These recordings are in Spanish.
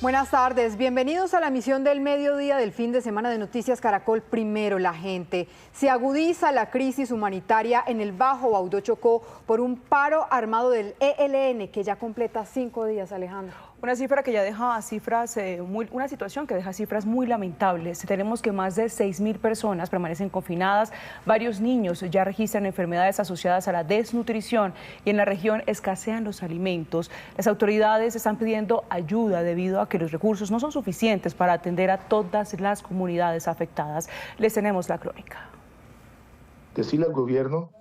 Buenas tardes, bienvenidos a la emisión del mediodía del fin de semana de Noticias Caracol. Primero la gente. Se agudiza la crisis humanitaria en el Bajo Baudó, Chocó, por un paro armado del ELN que ya completa 5 días, Alejandro. Una cifra que ya deja una situación que deja cifras muy lamentables. Tenemos que más de 6.000 personas permanecen confinadas, varios niños ya registran enfermedades asociadas a la desnutrición y en la región escasean los alimentos. Las autoridades están pidiendo ayuda debido a que los recursos no son suficientes para atender a todas las comunidades afectadas. Les tenemos la crónica. Decirle al gobierno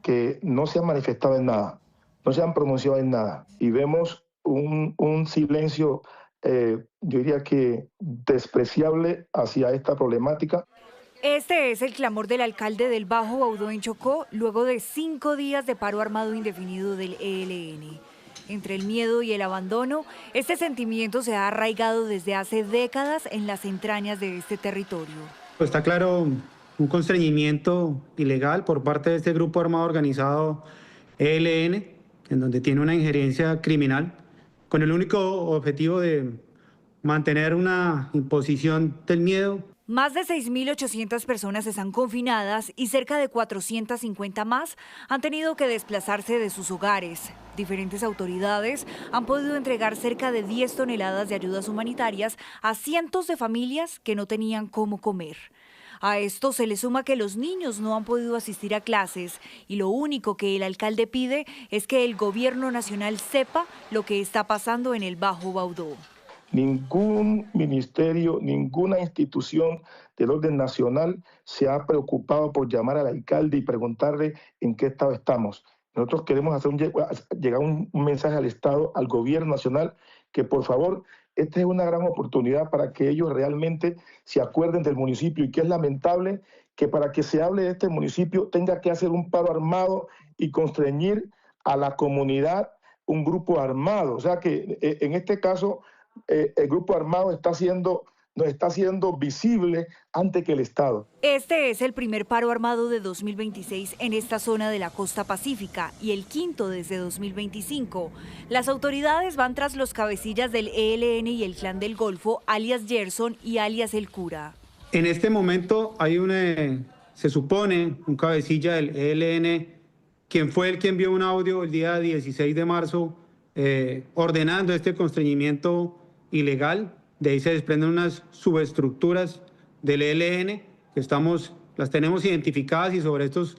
que no se han manifestado en nada, no se han pronunciado en nada y vemos un silencio, yo diría que despreciable hacia esta problemática. Este es el clamor del alcalde del Bajo Baudó en Chocó, luego de 5 días de paro armado indefinido del ELN. Entre el miedo y el abandono, este sentimiento se ha arraigado desde hace décadas en las entrañas de este territorio. Está claro un constreñimiento ilegal por parte de este grupo armado organizado ELN, en donde tiene una injerencia criminal, con el único objetivo de mantener una imposición del miedo. Más de 6.800 personas están confinadas y cerca de 450 más han tenido que desplazarse de sus hogares. Diferentes autoridades han podido entregar cerca de 10 toneladas de ayudas humanitarias a cientos de familias que no tenían cómo comer. A esto se le suma que los niños no han podido asistir a clases y lo único que el alcalde pide es que el gobierno nacional sepa lo que está pasando en el Bajo Baudó. Ningún ministerio, ninguna institución del orden nacional se ha preocupado por llamar al alcalde y preguntarle en qué estado estamos. Nosotros queremos hacer llegar un mensaje al Estado, al gobierno nacional, que por favor, esta es una gran oportunidad para que ellos realmente se acuerden del municipio y que es lamentable que para que se hable de este municipio tenga que hacer un paro armado y constreñir a la comunidad un grupo armado. O sea que en este caso el grupo armado nos está haciendo visible ante que el Estado. Este es el primer paro armado de 2026 en esta zona de la costa pacífica y el quinto desde 2025. Las autoridades van tras los cabecillas del ELN y el Clan del Golfo, alias Gerson y alias El Cura. En este momento hay se supone, un cabecilla del ELN, quien fue el que envió un audio el día 16 de marzo ordenando este constreñimiento ilegal. De ahí se desprenden unas subestructuras del ELN que las tenemos identificadas y sobre estos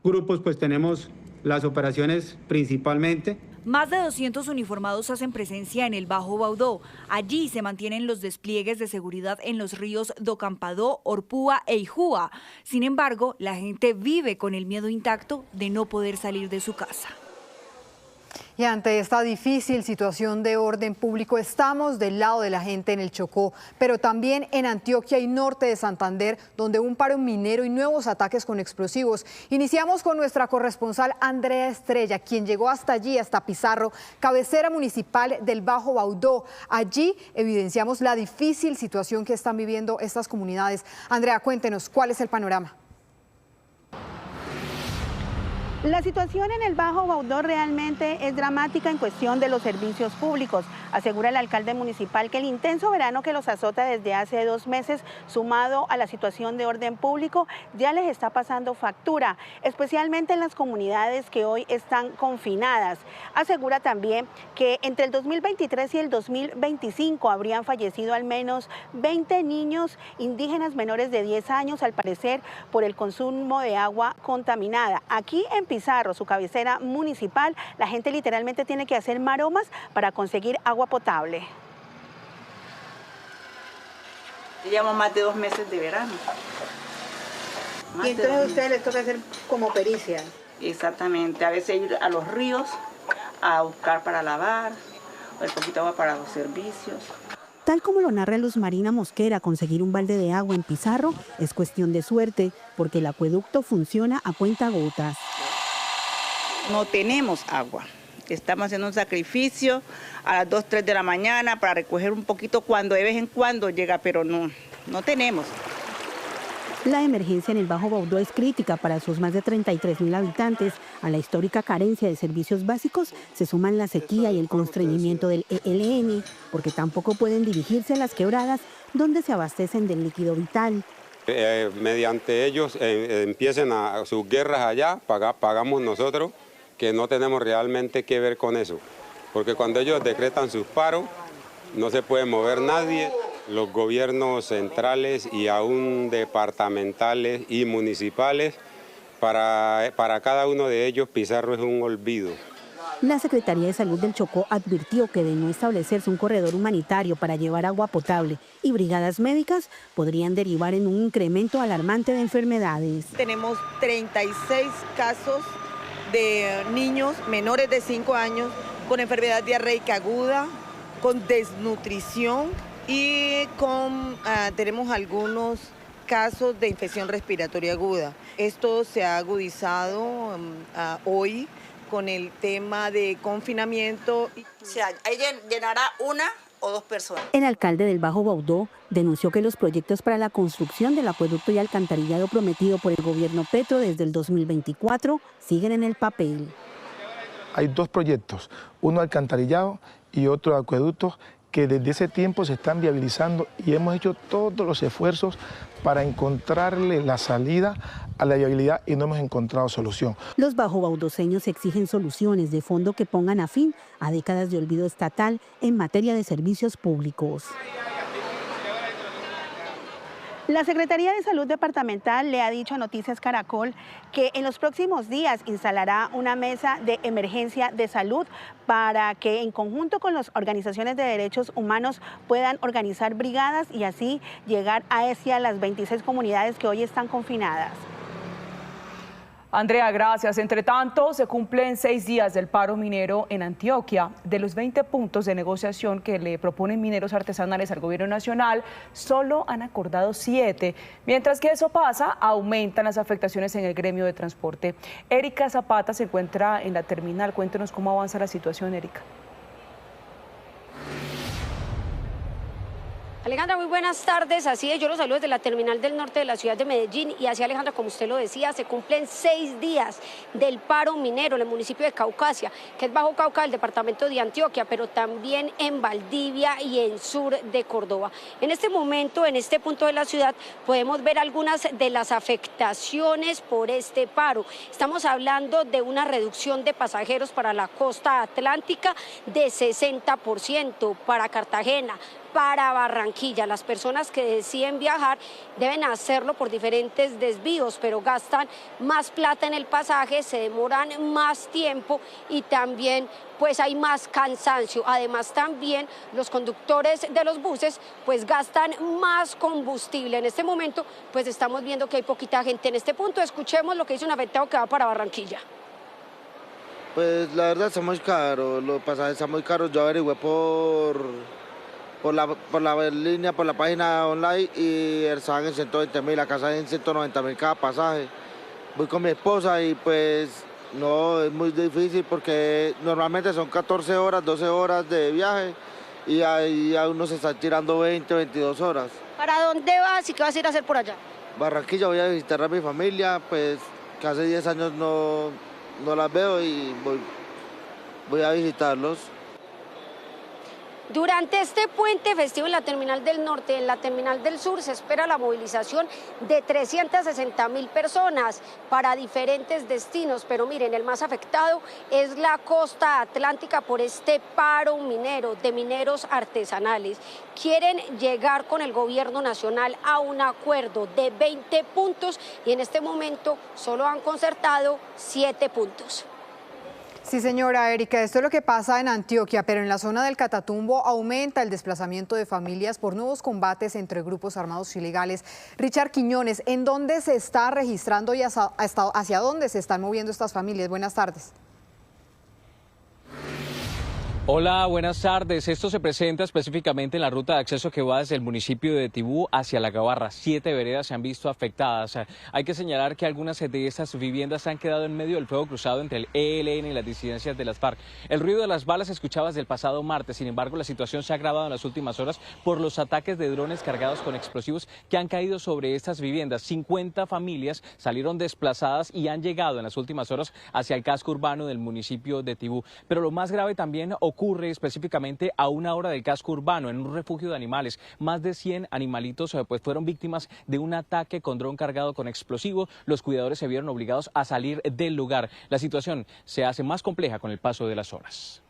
grupos pues tenemos las operaciones principalmente. Más de 200 uniformados hacen presencia en el Bajo Baudó. Allí se mantienen los despliegues de seguridad en los ríos Docampadó, Orpúa e Ijúa. Sin embargo, la gente vive con el miedo intacto de no poder salir de su casa. Y ante esta difícil situación de orden público, estamos del lado de la gente en el Chocó, pero también en Antioquia y norte de Santander, donde un paro minero y nuevos ataques con explosivos. Iniciamos con nuestra corresponsal Andrea Estrella, quien llegó hasta allí, hasta Pizarro, cabecera municipal del Bajo Baudó. Allí evidenciamos la difícil situación que están viviendo estas comunidades. Andrea, cuéntenos, ¿cuál es el panorama? La situación en el Bajo Baudó realmente es dramática en cuestión de los servicios públicos. Asegura el alcalde municipal que el intenso verano que los azota desde hace 2 meses, sumado a la situación de orden público, ya les está pasando factura, especialmente en las comunidades que hoy están confinadas. Asegura también que entre el 2023 y el 2025 habrían fallecido al menos 20 niños indígenas menores de 10 años, al parecer por el consumo de agua contaminada. Aquí en Pizarro, su cabecera municipal, la gente literalmente tiene que hacer maromas para conseguir agua potable. Llevamos más de 2 meses de verano. Y entonces a ustedes les toca hacer como pericia. Exactamente, a veces ir a los ríos a buscar para lavar, o el poquito agua para los servicios. Tal como lo narra Luz Marina Mosquera, conseguir un balde de agua en Pizarro es cuestión de suerte, porque el acueducto funciona a cuentagotas. No tenemos agua. Estamos haciendo un sacrificio a las 2, 3 de la mañana para recoger un poquito cuando de vez en cuando llega, pero no tenemos. La emergencia en el Bajo Baudó es crítica para sus más de 33.000 habitantes. A la histórica carencia de servicios básicos se suman la sequía y el constreñimiento del ELN, porque tampoco pueden dirigirse a las quebradas donde se abastecen del líquido vital. Mediante ellos empiecen sus guerras allá, pagamos nosotros, que no tenemos realmente que ver con eso. Porque cuando ellos decretan sus paros, no se puede mover nadie. Los gobiernos centrales y aún departamentales y municipales, para cada uno de ellos Pizarro es un olvido. La Secretaría de Salud del Chocó advirtió que de no establecerse un corredor humanitario para llevar agua potable y brigadas médicas, podrían derivar en un incremento alarmante de enfermedades. Tenemos 36 casos de niños menores de 5 años con enfermedad diarreica aguda, con desnutrición y tenemos algunos casos de infección respiratoria aguda. Esto se ha agudizado hoy con el tema de confinamiento. O sea, ahí llenará 1 o 2 personas. El alcalde del Bajo Baudó denunció que los proyectos para la construcción del acueducto y alcantarillado prometido por el gobierno Petro desde el 2024 siguen en el papel. Hay 2 proyectos, uno alcantarillado y otro acueducto, que desde ese tiempo se están viabilizando y hemos hecho todos los esfuerzos para encontrarle la salida a la viabilidad y no hemos encontrado solución. Los bajobaudoseños exigen soluciones de fondo que pongan a fin a décadas de olvido estatal en materia de servicios públicos. La Secretaría de Salud Departamental le ha dicho a Noticias Caracol que en los próximos días instalará una mesa de emergencia de salud para que en conjunto con las organizaciones de derechos humanos puedan organizar brigadas y así llegar hacia las 26 comunidades que hoy están confinadas. Andrea, gracias. Entre tanto, se cumplen 6 días del paro minero en Antioquia. De los 20 puntos de negociación que le proponen mineros artesanales al gobierno nacional, solo han acordado 7. Mientras que eso pasa, aumentan las afectaciones en el gremio de transporte. Erika Zapata se encuentra en la terminal. Cuéntenos cómo avanza la situación, Erika. Alejandra, muy buenas tardes. Así es, yo los saludo desde la terminal del norte de la ciudad de Medellín y así, Alejandra, como usted lo decía, se cumplen 6 días del paro minero en el municipio de Caucasia, que es Bajo Cauca del departamento de Antioquia, pero también en Valdivia y en sur de Córdoba. En este momento, en este punto de la ciudad, podemos ver algunas de las afectaciones por este paro. Estamos hablando de una reducción de pasajeros para la costa atlántica de 60%, para Cartagena, para Barranquilla. Las personas que deciden viajar deben hacerlo por diferentes desvíos, pero gastan más plata en el pasaje, se demoran más tiempo y también pues hay más cansancio. Además también los conductores de los buses pues gastan más combustible. En este momento pues estamos viendo que hay poquita gente en este punto. Escuchemos lo que dice un afectado que va para Barranquilla. Pues la verdad está muy caro, los pasajes están muy caros. Yo averigüé por la línea, por la página online y estaban en 120.000, la casa en 190.000 cada pasaje. Voy con mi esposa y pues no, es muy difícil porque normalmente son 14 horas, 12 horas de viaje y ahí a uno se está tirando 20, 22 horas. ¿Para dónde vas y qué vas a ir a hacer por allá? Barranquilla, voy a visitar a mi familia, pues que hace 10 años no las veo y voy a visitarlos. Durante este puente festivo en la Terminal del Norte y en la Terminal del Sur se espera la movilización de 360.000 personas para diferentes destinos, pero miren, el más afectado es la costa atlántica por este paro minero de mineros artesanales. Quieren llegar con el gobierno nacional a un acuerdo de 20 puntos y en este momento solo han concertado 7 puntos. Sí, señora Erika, esto es lo que pasa en Antioquia, pero en la zona del Catatumbo aumenta el desplazamiento de familias por nuevos combates entre grupos armados ilegales. Richard Quiñones, ¿en dónde se está registrando y hacia dónde se están moviendo estas familias? Buenas tardes. Hola, buenas tardes. Esto se presenta específicamente en la ruta de acceso que va desde el municipio de Tibú hacia La Gabarra. 7 veredas se han visto afectadas. Hay que señalar que algunas de estas viviendas han quedado en medio del fuego cruzado entre el ELN y las disidencias de las FARC. El ruido de las balas se escuchaba desde el pasado martes. Sin embargo, la situación se ha agravado en las últimas horas por los ataques de drones cargados con explosivos que han caído sobre estas viviendas. 50 familias salieron desplazadas y han llegado en las últimas horas hacia el casco urbano del municipio de Tibú. Pero lo más grave también ocurre específicamente a una hora del casco urbano, en un refugio de animales. Más de 100 animalitos pues fueron víctimas de un ataque con dron cargado con explosivo. Los cuidadores se vieron obligados a salir del lugar. La situación se hace más compleja con el paso de las horas.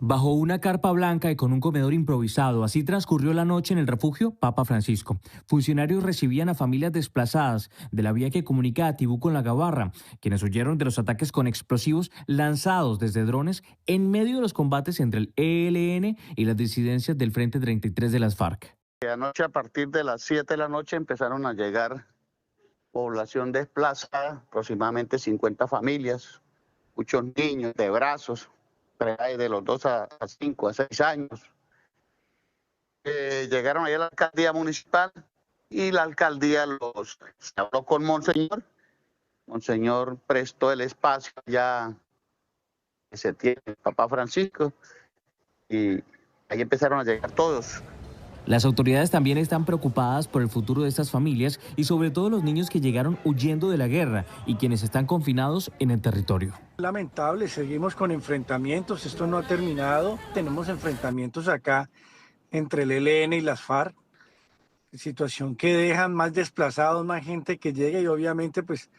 Bajo una carpa blanca y con un comedor improvisado, así transcurrió la noche en el refugio Papa Francisco. Funcionarios recibían a familias desplazadas de la vía que comunica a Tibú con La Gabarra, quienes huyeron de los ataques con explosivos lanzados desde drones en medio de los combates entre el ELN y las disidencias del Frente 33 de las FARC. Anoche a partir de las 7 de la noche empezaron a llegar población desplazada, aproximadamente 50 familias, muchos niños de brazos, de los 2 a 5 a 6 años. Llegaron ahí a la alcaldía municipal y la alcaldía se habló con Monseñor. Monseñor prestó el espacio ya que se tiene el Papa Francisco y ahí empezaron a llegar todos. Las autoridades también están preocupadas por el futuro de estas familias y sobre todo los niños que llegaron huyendo de la guerra y quienes están confinados en el territorio. Lamentable, seguimos con enfrentamientos, esto no ha terminado, tenemos enfrentamientos acá entre el ELN y las FARC, situación que dejan más desplazados, más gente que llega y obviamente pues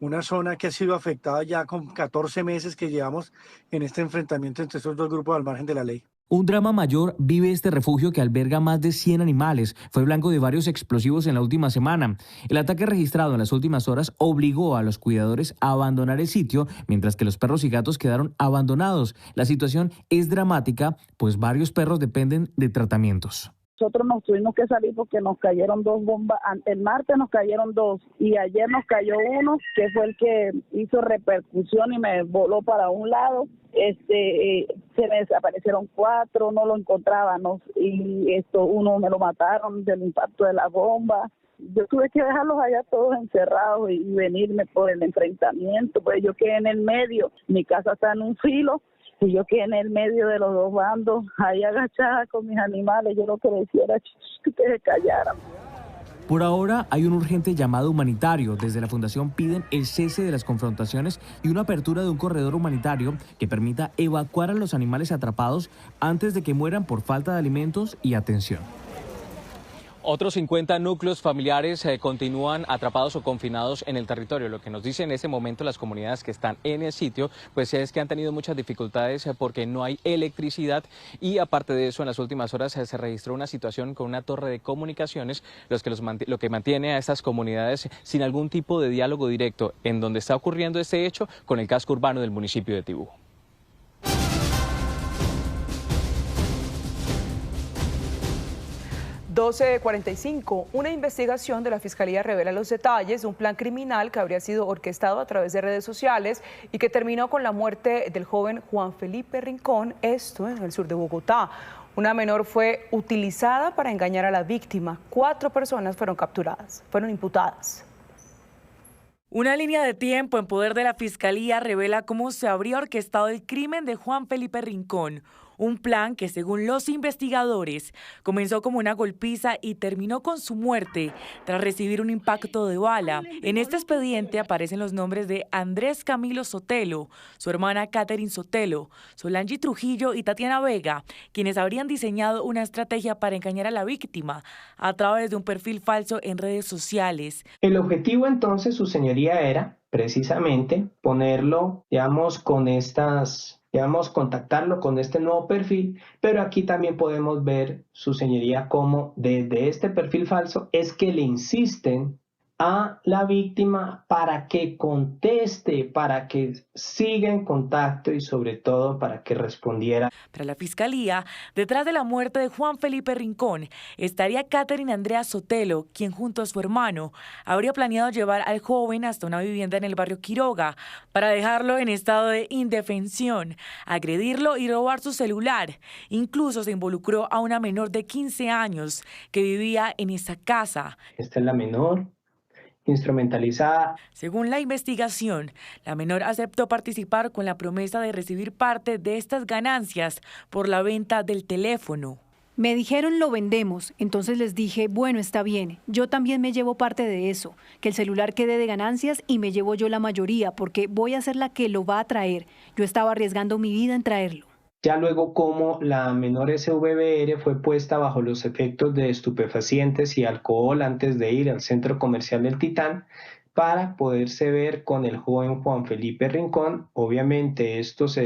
una zona que ha sido afectada ya con 14 meses que llevamos en este enfrentamiento entre estos dos grupos al margen de la ley. Un drama mayor vive este refugio que alberga más de 100 animales. Fue blanco de varios explosivos en la última semana. El ataque registrado en las últimas horas obligó a los cuidadores a abandonar el sitio, mientras que los perros y gatos quedaron abandonados. La situación es dramática, pues varios perros dependen de tratamientos. Nosotros nos tuvimos que salir porque nos cayeron 2 bombas. El martes nos cayeron 2 y ayer nos cayó uno que fue el que hizo repercusión y me voló para un lado. Se me desaparecieron 4, no lo encontrábamos y uno me lo mataron del impacto de la bomba. Yo tuve que dejarlos allá todos encerrados y venirme por el enfrentamiento, pues yo quedé en el medio, mi casa está en un filo. Y yo quedé en el medio de los 2 bandos, ahí agachada con mis animales. Yo lo que decía era que ustedes se callaran. Por ahora hay un urgente llamado humanitario. Desde la Fundación piden el cese de las confrontaciones y una apertura de un corredor humanitario que permita evacuar a los animales atrapados antes de que mueran por falta de alimentos y atención. Otros 50 núcleos familiares continúan atrapados o confinados en el territorio. Lo que nos dicen en ese momento las comunidades que están en el sitio, pues es que han tenido muchas dificultades porque no hay electricidad y aparte de eso en las últimas horas se registró una situación con una torre de comunicaciones, lo que mantiene a estas comunidades sin algún tipo de diálogo directo en donde está ocurriendo este hecho con el casco urbano del municipio de Tibú. 12:45. Una investigación de la Fiscalía revela los detalles de un plan criminal que habría sido orquestado a través de redes sociales y que terminó con la muerte del joven Juan Felipe Rincón, esto en el sur de Bogotá. Una menor fue utilizada para engañar a la víctima. 4 personas fueron capturadas, fueron imputadas. Una línea de tiempo en poder de la Fiscalía revela cómo se habría orquestado el crimen de Juan Felipe Rincón. Un plan que, según los investigadores, comenzó como una golpiza y terminó con su muerte tras recibir un impacto de bala. En este expediente aparecen los nombres de Andrés Camilo Sotelo, su hermana Catherine Sotelo, Solange Trujillo y Tatiana Vega, quienes habrían diseñado una estrategia para engañar a la víctima a través de un perfil falso en redes sociales. El objetivo entonces, su señoría, era precisamente ponerlo, contactarlo con este nuevo perfil, pero aquí también podemos ver, su señoría, cómo desde este perfil falso es que le insisten a la víctima para que conteste, para que siga en contacto y sobre todo para que respondiera. Para la Fiscalía, detrás de la muerte de Juan Felipe Rincón estaría Catherine Andrea Sotelo, quien junto a su hermano habría planeado llevar al joven hasta una vivienda en el barrio Quiroga para dejarlo en estado de indefensión, agredirlo y robar su celular. Incluso se involucró a una menor de 15 años que vivía en esa casa. Esta es la menor, instrumentalizada. Según la investigación, la menor aceptó participar con la promesa de recibir parte de estas ganancias por la venta del teléfono. Me dijeron lo vendemos, entonces les dije, bueno, está bien, yo también me llevo parte de eso, que el celular quede de ganancias y me llevo yo la mayoría porque voy a ser la que lo va a traer. Yo estaba arriesgando mi vida en traerlo. Ya luego como la menor SVBR fue puesta bajo los efectos de estupefacientes y alcohol antes de ir al centro comercial del Titán para poderse ver con el joven Juan Felipe Rincón. Obviamente estos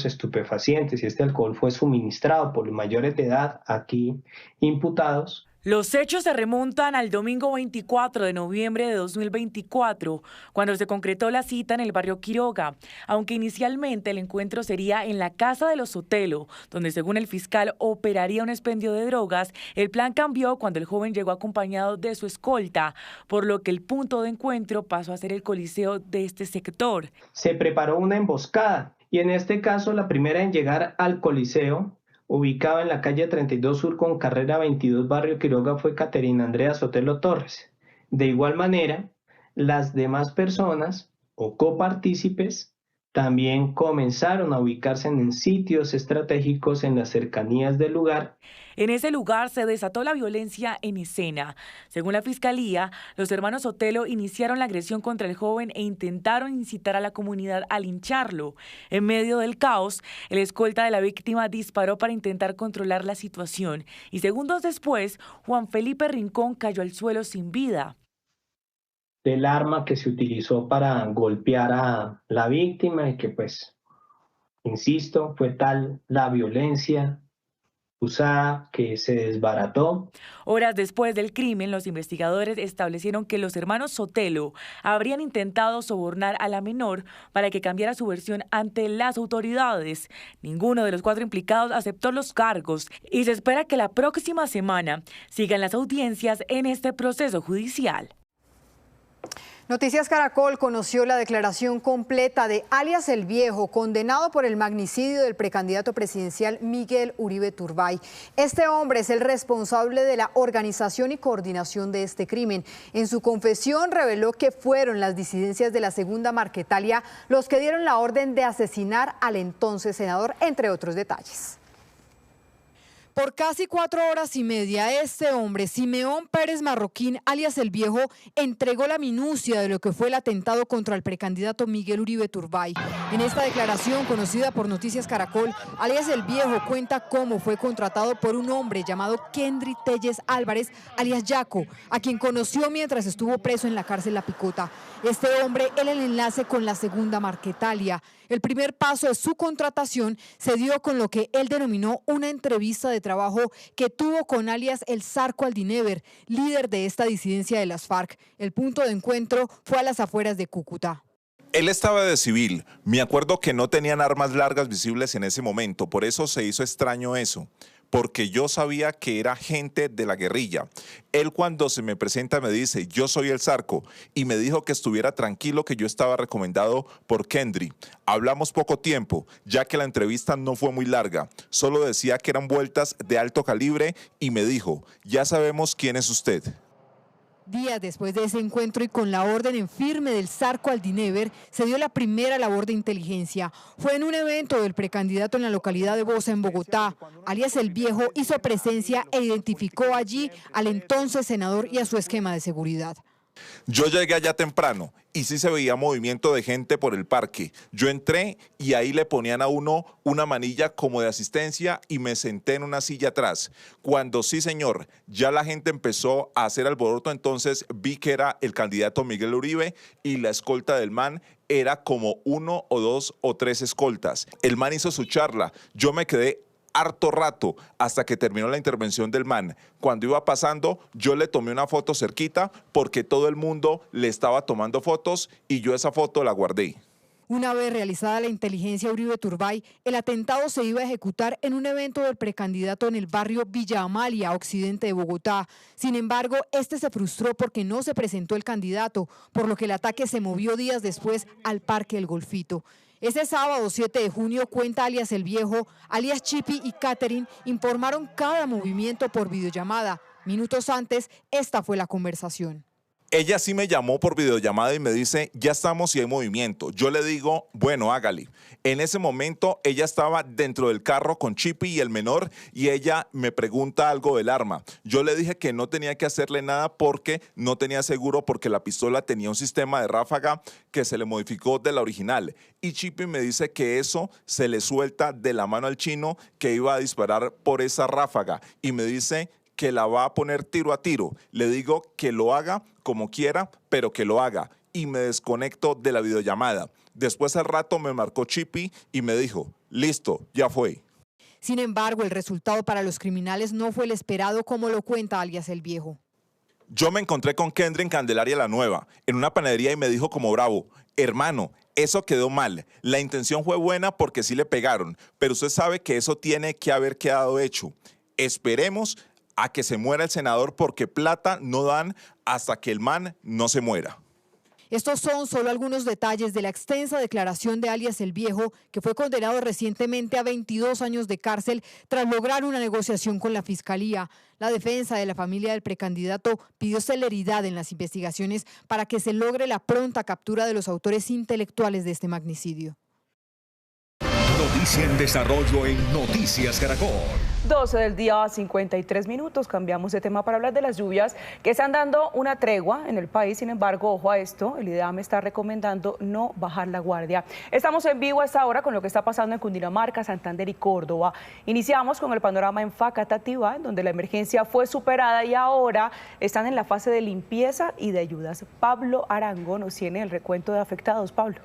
estupefacientes y este alcohol fue suministrado por los mayores de edad aquí imputados. Los hechos se remontan al domingo 24 de noviembre de 2024, cuando se concretó la cita en el barrio Quiroga, aunque inicialmente el encuentro sería en la casa de los Sotelo, donde según el fiscal operaría un expendio de drogas. El plan cambió cuando el joven llegó acompañado de su escolta, por lo que el punto de encuentro pasó a ser el coliseo de este sector. Se preparó una emboscada y en este caso la primera en llegar al coliseo, ubicado en la calle 32 Sur con carrera 22 barrio Quiroga, fue Catherine Andrea Sotelo Torres. De igual manera, las demás personas o copartícipes también comenzaron a ubicarse en sitios estratégicos en las cercanías del lugar. En ese lugar se desató la violencia en escena. Según la Fiscalía, los hermanos Sotelo iniciaron la agresión contra el joven e intentaron incitar a la comunidad a lincharlo. En medio del caos, el escolta de la víctima disparó para intentar controlar la situación y segundos después, Juan Felipe Rincón cayó al suelo sin vida. Del arma que se utilizó para golpear a la víctima y que pues, insisto, fue tal la violencia usada que se desbarató. Horas después del crimen, los investigadores establecieron que los hermanos Sotelo habrían intentado sobornar a la menor para que cambiara su versión ante las autoridades. Ninguno de los 4 implicados aceptó los cargos y se espera que la próxima semana sigan las audiencias en este proceso judicial. Noticias Caracol conoció la declaración completa de alias El Viejo, condenado por el magnicidio del precandidato presidencial Miguel Uribe Turbay. Este hombre es el responsable de la organización y coordinación de este crimen. En su confesión reveló que fueron las disidencias de la Segunda Marquetalia los que dieron la orden de asesinar al entonces senador, entre otros detalles. Por casi 4 horas y media, este hombre, Simeón Pérez Marroquín, alias El Viejo, entregó la minucia de lo que fue el atentado contra el precandidato Miguel Uribe Turbay. En esta declaración, conocida por Noticias Caracol, alias El Viejo cuenta cómo fue contratado por un hombre llamado Kendry Telles Álvarez, alias Yaco, a quien conoció mientras estuvo preso en la cárcel La Picota. Este hombre era el enlace con la Segunda Marquetalia. El primer paso de su contratación se dio con lo que él denominó una entrevista de trabajo que tuvo con alias El Zarco Aldinever, líder de esta disidencia de las FARC. El punto de encuentro fue a las afueras de Cúcuta. Él estaba de civil. Me acuerdo que no tenían armas largas visibles en ese momento, por eso se hizo extraño eso, porque yo sabía que era gente de la guerrilla. Él cuando se me presenta me dice, yo soy El Zarco, y me dijo que estuviera tranquilo, que yo estaba recomendado por Kendry. Hablamos poco tiempo, ya que la entrevista no fue muy larga, solo decía que eran vueltas de alto calibre y me dijo, ya sabemos quién es usted. Días después de ese encuentro y con la orden en firme del Zarco Aldinever, se dio la primera labor de inteligencia. Fue en un evento del precandidato en la localidad de Bosa, en Bogotá. Alias El Viejo hizo presencia e identificó allí al entonces senador y a su esquema de seguridad. Yo llegué allá temprano y sí se veía movimiento de gente por el parque. Yo entré y ahí le ponían a uno una manilla como de asistencia y me senté en una silla atrás. Cuando sí, señor, ya la gente empezó a hacer alboroto, entonces vi que era el candidato Miguel Uribe y la escolta del man era como 1 o 2 o 3 escoltas. El man hizo su charla, yo me quedé harto rato hasta que terminó la intervención del man. Cuando iba pasando, yo le tomé una foto cerquita porque todo el mundo le estaba tomando fotos y yo esa foto la guardé. Una vez realizada la inteligencia Uribe Turbay, el atentado se iba a ejecutar en un evento del precandidato en el barrio Villa Amalia, occidente de Bogotá. Sin embargo, este se frustró porque no se presentó el candidato, por lo que el ataque se movió días después al Parque El Golfito. Ese sábado 7 de junio, cuenta alias El Viejo, alias Chipi y Catherine informaron cada movimiento por videollamada. Minutos antes, esta fue la conversación. Ella sí me llamó por videollamada y me dice, ya estamos y hay movimiento. Yo le digo, bueno, hágale. En ese momento ella estaba dentro del carro con Chipi y el menor y ella me pregunta algo del arma. Yo le dije que no tenía que hacerle nada porque no tenía seguro porque la pistola tenía un sistema de ráfaga que se le modificó de la original. Y Chipi me dice que eso se le suelta de la mano al chino que iba a disparar por esa ráfaga y me dice que la va a poner tiro a tiro. Le digo que lo haga como quiera, pero que lo haga. Y me desconecto de la videollamada. Después al rato me marcó Chipi y me dijo, listo, ya fue. Sin embargo, el resultado para los criminales no fue el esperado, como lo cuenta alias El Viejo. Yo me encontré con Kendra en Candelaria La Nueva, en una panadería y me dijo como bravo, hermano, eso quedó mal. La intención fue buena porque sí le pegaron, pero usted sabe que eso tiene que haber quedado hecho. Esperemos a que se muera el senador porque plata no dan hasta que el man no se muera. Estos son solo algunos detalles de la extensa declaración de alias El Viejo, que fue condenado recientemente a 22 años de cárcel tras lograr una negociación con la Fiscalía. La defensa de la familia del precandidato pidió celeridad en las investigaciones para que se logre la pronta captura de los autores intelectuales de este magnicidio. Noticia en desarrollo en Noticias Caracol. 12 del día, 53 minutos. Cambiamos de tema para hablar de las lluvias que están dando una tregua en el país. Sin embargo, ojo a esto, el IDEAM está recomendando no bajar la guardia. Estamos en vivo a esta hora con lo que está pasando en Cundinamarca, Santander y Córdoba. Iniciamos con el panorama en Facatativá, donde la emergencia fue superada y ahora están en la fase de limpieza y de ayudas. Pablo Arango nos tiene el recuento de afectados. Pablo.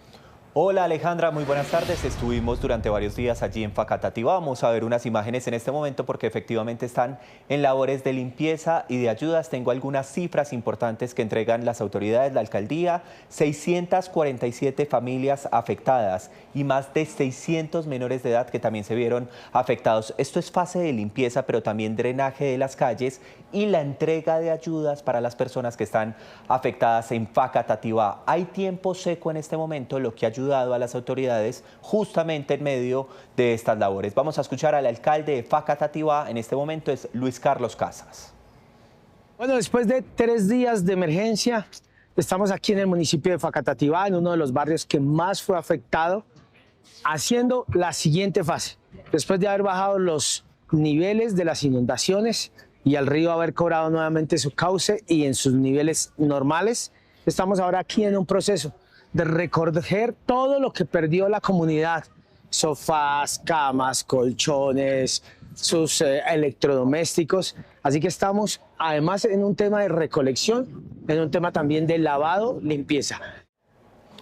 Hola Alejandra, muy buenas tardes. Estuvimos durante varios días allí en Facatativá. Vamos a ver unas imágenes en este momento porque efectivamente están en labores de limpieza y de ayudas. Tengo algunas cifras importantes que entregan las autoridades, la alcaldía, 647 familias afectadas y más de 600 menores de edad que también se vieron afectados. Esto es fase de limpieza, pero también drenaje de las calles y la entrega de ayudas para las personas que están afectadas en Facatativá. Hay tiempo seco en este momento, lo que ha ayudado a las autoridades justamente en medio de estas labores. Vamos a escuchar al alcalde de Facatativá, en este momento es Luis Carlos Casas. Bueno, después de 3 días de emergencia, estamos aquí en el municipio de Facatativá, en uno de los barrios que más fue afectado, haciendo la siguiente fase. Después de haber bajado los niveles de las inundaciones y al río haber cobrado nuevamente su cauce y en sus niveles normales, estamos ahora aquí en un proceso de recoger todo lo que perdió la comunidad, sofás, camas, colchones, sus electrodomésticos. Así que estamos además en un tema de recolección, en un tema también de lavado, limpieza.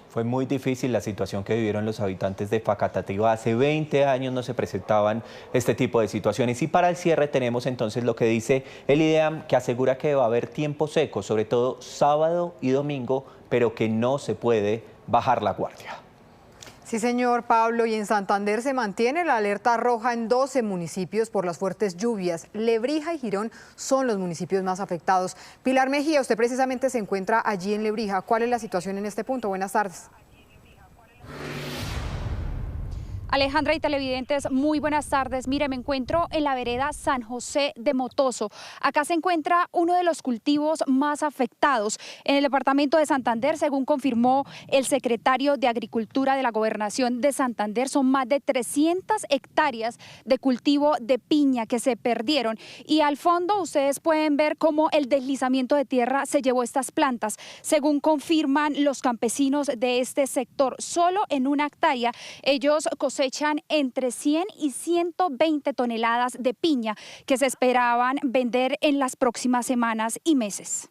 Fue muy difícil la situación que vivieron los habitantes de Facatativá. Hace 20 años no se presentaban este tipo de situaciones. Y para el cierre tenemos entonces lo que dice el IDEAM, que asegura que va a haber tiempo seco, sobre todo sábado y domingo, pero que no se puede bajar la guardia. Sí, señor Pablo, y en Santander se mantiene la alerta roja en 12 municipios por las fuertes lluvias. Lebrija y Girón son los municipios más afectados. Pilar Mejía, usted precisamente se encuentra allí en Lebrija. ¿Cuál es la situación en este punto? Buenas tardes. Alejandra y televidentes, muy buenas tardes. Mire, me encuentro en la vereda San José de Motoso. Acá se encuentra uno de los cultivos más afectados en el departamento de Santander, según confirmó el secretario de Agricultura de la Gobernación de Santander. Son más de 300 hectáreas de cultivo de piña que se perdieron. Y al fondo ustedes pueden ver cómo el deslizamiento de tierra se llevó estas plantas. Según confirman los campesinos de este sector, solo en una hectárea ellos cosechan entre 100 y 120 toneladas de piña que se esperaban vender en las próximas semanas y meses.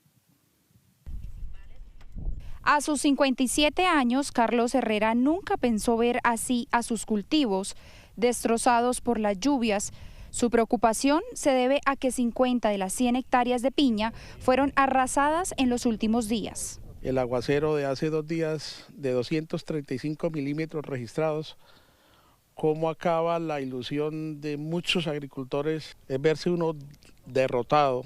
A sus 57 años, Carlos Herrera nunca pensó ver así a sus cultivos. destrozados por las lluvias. Su preocupación se debe a que 50 de las 100 hectáreas de piña fueron arrasadas en los últimos días. El aguacero de hace 2 días de 235 milímetros registrados, cómo acaba la ilusión de muchos agricultores, es verse uno derrotado,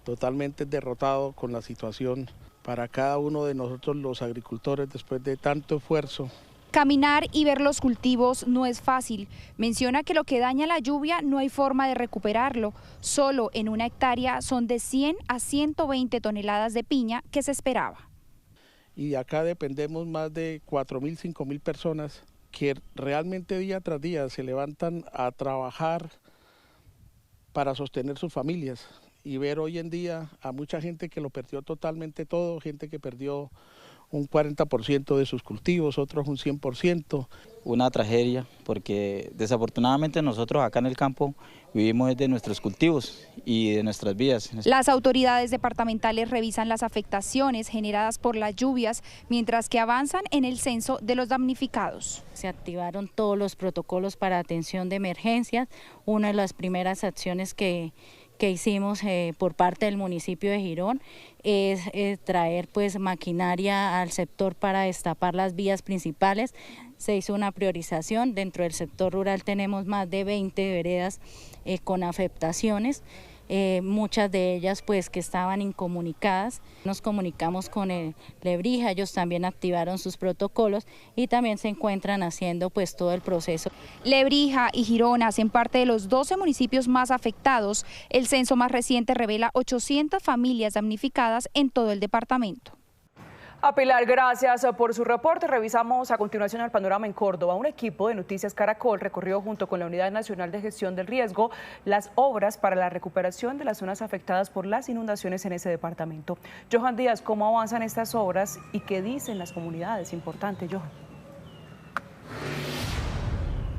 totalmente derrotado con la situación. Para cada uno de nosotros los agricultores, después de tanto esfuerzo. Caminar y ver los cultivos no es fácil. Menciona que lo que daña la lluvia no hay forma de recuperarlo. Solo en una hectárea son de 100 a 120 toneladas de piña que se esperaba. Y de acá dependemos más de 4.000, 5.000 personas que realmente día tras día se levantan a trabajar para sostener sus familias. Y ver hoy en día a mucha gente que lo perdió totalmente todo, gente que perdió un 40% de sus cultivos, otros un 100%. Una tragedia porque desafortunadamente nosotros acá en el campo vivimos de nuestros cultivos y de nuestras vidas. Las autoridades departamentales revisan las afectaciones generadas por las lluvias mientras que avanzan en el censo de los damnificados. Se activaron todos los protocolos para atención de emergencias. Una de las primeras acciones que hicimos por parte del municipio de Girón es traer pues maquinaria al sector para destapar las vías principales. Se hizo una priorización, dentro del sector rural tenemos más de 20 veredas con afectaciones. Muchas de ellas pues que estaban incomunicadas. Nos comunicamos con el Lebrija, ellos también activaron sus protocolos y también se encuentran haciendo pues todo el proceso. Lebrija y Girón hacen parte de los 12 municipios más afectados. El censo más reciente revela 800 familias damnificadas en todo el departamento. A Pilar, gracias por su reporte. Revisamos a continuación el panorama en Córdoba. Un equipo de Noticias Caracol recorrió junto con la Unidad Nacional de Gestión del Riesgo las obras para la recuperación de las zonas afectadas por las inundaciones en ese departamento. Johan Díaz, ¿cómo avanzan estas obras y qué dicen las comunidades? Importante, Johan.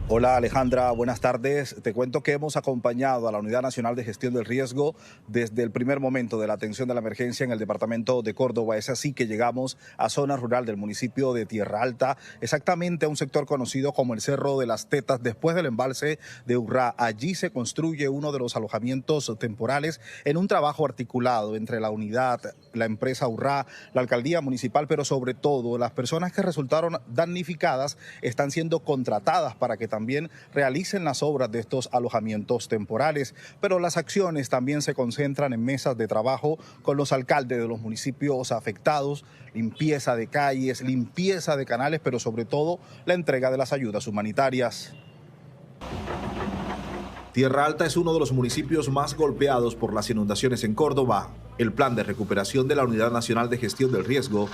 Hola Alejandra, buenas tardes. Te cuento que hemos acompañado a la Unidad Nacional de Gestión del Riesgo desde el primer momento de la atención de la emergencia en el departamento de Córdoba. Es así que llegamos a zona rural del municipio de Tierra Alta, exactamente a un sector conocido como el Cerro de las Tetas, después del embalse de Urrá. Allí se construye uno de los alojamientos temporales en un trabajo articulado entre la unidad, la empresa Urrá, la alcaldía municipal, pero sobre todo las personas que resultaron damnificadas están siendo contratadas para que también realicen las obras de estos alojamientos temporales, pero las acciones también se concentran en mesas de trabajo con los alcaldes de los municipios afectados, limpieza de calles, limpieza de canales, pero sobre todo la entrega de las ayudas humanitarias. Tierra Alta es uno de los municipios más golpeados por las inundaciones en Córdoba. El plan de recuperación de la Unidad Nacional de Gestión del Riesgo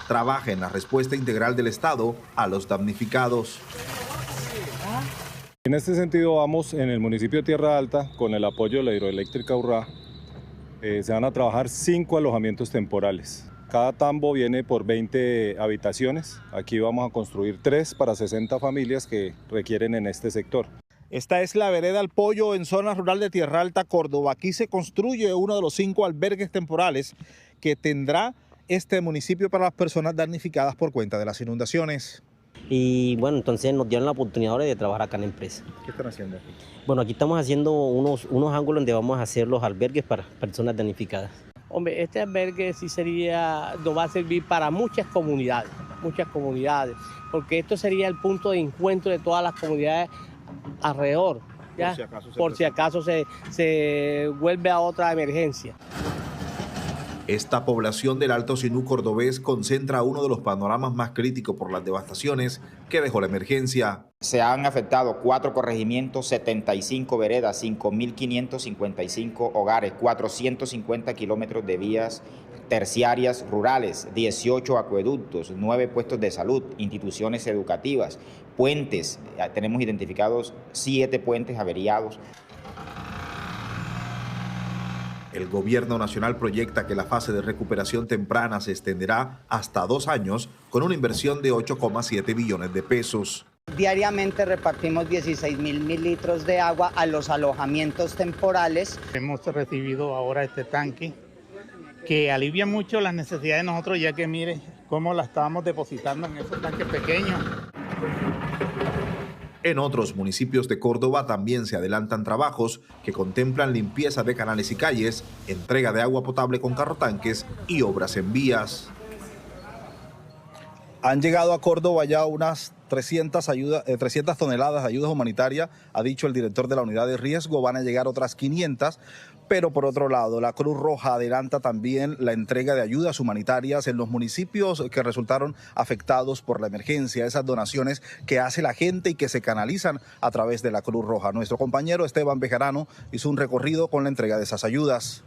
trabaja en la respuesta integral del Estado a los damnificados. En este sentido vamos en el municipio de Tierra Alta con el apoyo de la hidroeléctrica Urrá. Se van a trabajar 5 alojamientos temporales. Cada tambo viene por 20 habitaciones. Aquí vamos a construir 3 para 60 familias que requieren en este sector. Esta es la vereda El Pollo en zona rural de Tierra Alta, Córdoba. Aquí se construye uno de los 5 albergues temporales que tendrá este municipio para las personas damnificadas por cuenta de las inundaciones. Y bueno, entonces nos dieron la oportunidad ahora de trabajar acá en la empresa. ¿Qué están haciendo aquí? Bueno, aquí estamos haciendo unos ángulos donde vamos a hacer los albergues para personas damnificadas. Hombre, este albergue sí nos va a servir para muchas comunidades, porque esto sería el punto de encuentro de todas las comunidades alrededor, ¿ya? Por si acaso se vuelve a otra emergencia. Esta población del Alto Sinú cordobés concentra uno de los panoramas más críticos por las devastaciones que dejó la emergencia. Se han afectado 4 corregimientos, 75 veredas, 5.555 hogares, 450 kilómetros de vías terciarias rurales, 18 acueductos, 9 puestos de salud, instituciones educativas, puentes. Tenemos identificados 7 puentes averiados. El gobierno nacional proyecta que la fase de recuperación temprana se extenderá hasta 2 años con una inversión de 8,7 billones de pesos. Diariamente repartimos 16.000 litros de agua a los alojamientos temporales. Hemos recibido ahora este tanque que alivia mucho las necesidades de nosotros, ya que mire cómo la estábamos depositando en esos tanques pequeños. En otros municipios de Córdoba también se adelantan trabajos que contemplan limpieza de canales y calles, entrega de agua potable con carrotanques y obras en vías. Han llegado a Córdoba ya unas 300 toneladas de ayudas humanitarias, ha dicho el director de la unidad de riesgo. Van a llegar otras 500, pero por otro lado, la Cruz Roja adelanta también la entrega de ayudas humanitarias en los municipios que resultaron afectados por la emergencia, esas donaciones que hace la gente y que se canalizan a través de la Cruz Roja. Nuestro compañero Esteban Bejarano hizo un recorrido con la entrega de esas ayudas.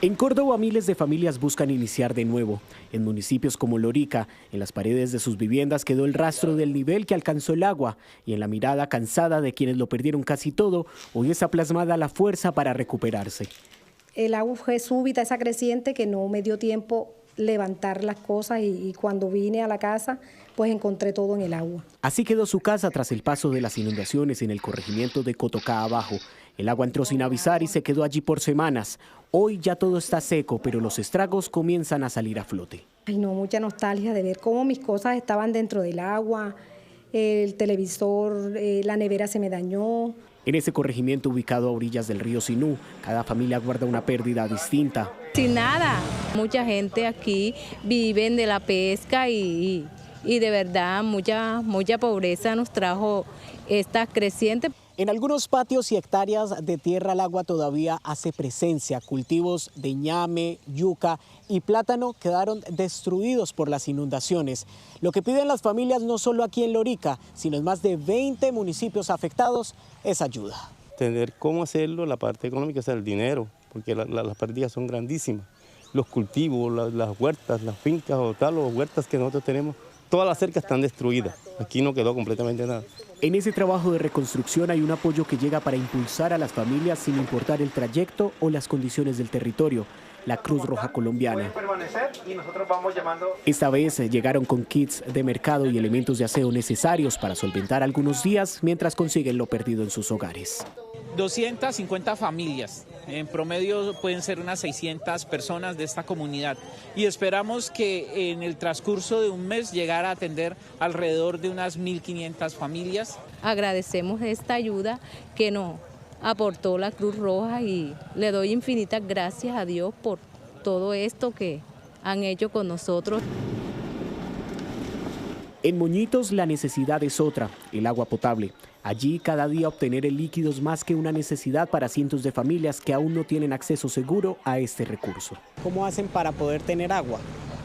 En Córdoba, miles de familias buscan iniciar de nuevo. En municipios como Lorica, en las paredes de sus viviendas quedó el rastro del nivel que alcanzó el agua, y en la mirada cansada de quienes lo perdieron casi todo, hoy está plasmada la fuerza para recuperarse. El agua fue súbita, esa creciente, que no me dio tiempo levantar las cosas, y cuando vine a la casa, pues encontré todo en el agua. Así quedó su casa tras el paso de las inundaciones en el corregimiento de Cotocá Abajo. El agua entró sin avisar y se quedó allí por semanas. Hoy ya todo está seco, pero los estragos comienzan a salir a flote. Ay no, mucha nostalgia de ver cómo mis cosas estaban dentro del agua, el televisor, la nevera se me dañó. En ese corregimiento ubicado a orillas del río Sinú, cada familia guarda una pérdida distinta. Sin nada, mucha gente aquí vive de la pesca y de verdad mucha pobreza nos trajo esta creciente. En algunos patios y hectáreas de tierra el agua todavía hace presencia. Cultivos de ñame, yuca y plátano quedaron destruidos por las inundaciones. Lo que piden las familias no solo aquí en Lorica, sino en más de 20 municipios afectados es ayuda. Tener cómo hacerlo, la parte económica, es el dinero, porque las pérdidas son grandísimas. Los cultivos, las huertas, las fincas o tal, las huertas que nosotros tenemos, todas las cercas están destruidas. Aquí no quedó completamente nada. En ese trabajo de reconstrucción hay un apoyo que llega para impulsar a las familias sin importar el trayecto o las condiciones del territorio. La Cruz Roja Colombiana. Esta vez llegaron con kits de mercado y elementos de aseo necesarios para solventar algunos días mientras consiguen lo perdido en sus hogares. 250 familias, en promedio pueden ser unas 600 personas de esta comunidad, y esperamos que en el transcurso de un mes llegar a atender alrededor de unas 1.500 familias. Agradecemos esta ayuda que nos aportó la Cruz Roja y le doy infinitas gracias a Dios por todo esto que han hecho con nosotros. En Moñitos la necesidad es otra, el agua potable. Allí cada día obtener el líquido es más que una necesidad para cientos de familias que aún no tienen acceso seguro a este recurso. ¿Cómo hacen para poder tener agua?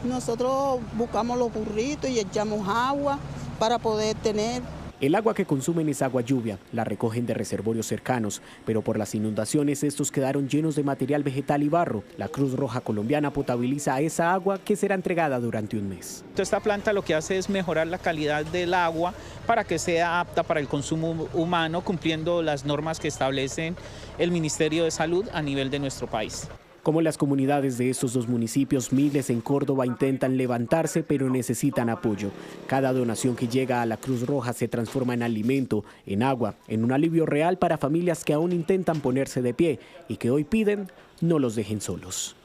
Nosotros buscamos los burritos y echamos agua para poder tener. El agua que consumen es agua lluvia, la recogen de reservorios cercanos, pero por las inundaciones estos quedaron llenos de material vegetal y barro. La Cruz Roja Colombiana potabiliza esa agua que será entregada durante un mes. Esta planta lo que hace es mejorar la calidad del agua para que sea apta para el consumo humano, cumpliendo las normas que establecen el Ministerio de Salud a nivel de nuestro país. Como en las comunidades de estos dos municipios, miles en Córdoba intentan levantarse, pero necesitan apoyo. Cada donación que llega a la Cruz Roja se transforma en alimento, en agua, en un alivio real para familias que aún intentan ponerse de pie y que hoy piden no los dejen solos.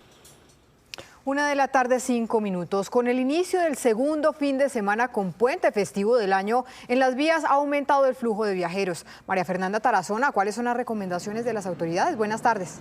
1:05 p.m. Con el inicio del segundo fin de semana con puente festivo del año, en las vías ha aumentado el flujo de viajeros. María Fernanda Tarazona, ¿cuáles son las recomendaciones de las autoridades? Buenas tardes.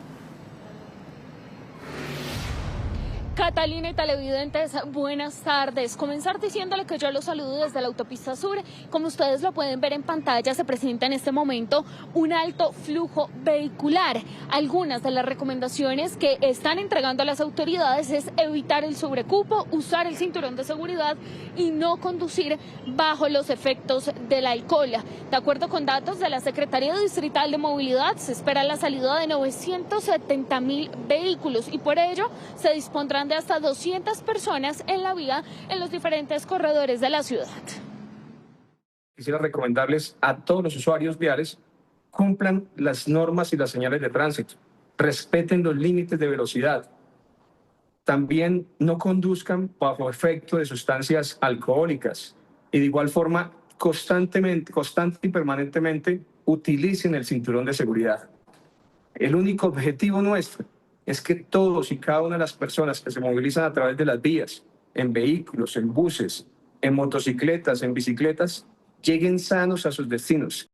Catalina y televidentes, buenas tardes. Comenzar diciéndole que yo los saludo desde la autopista sur. Como ustedes lo pueden ver en pantalla, se presenta en este momento un alto flujo vehicular. Algunas de las recomendaciones que están entregando a las autoridades es evitar el sobrecupo, usar el cinturón de seguridad y no conducir bajo los efectos del alcohol. De acuerdo con datos de la Secretaría Distrital de Movilidad, se espera la salida de 970.000 vehículos y por ello se dispondrán de hasta 200 personas en la vía en los diferentes corredores de la ciudad. Quisiera recomendarles a todos los usuarios viales cumplan las normas y las señales de tránsito, respeten los límites de velocidad, también no conduzcan bajo efecto de sustancias alcohólicas y de igual forma constante y permanentemente utilicen el cinturón de seguridad. El único objetivo nuestro es que todos y cada una de las personas que se movilizan a través de las vías en vehículos, en buses, en motocicletas, en bicicletas, lleguen sanos a sus destinos.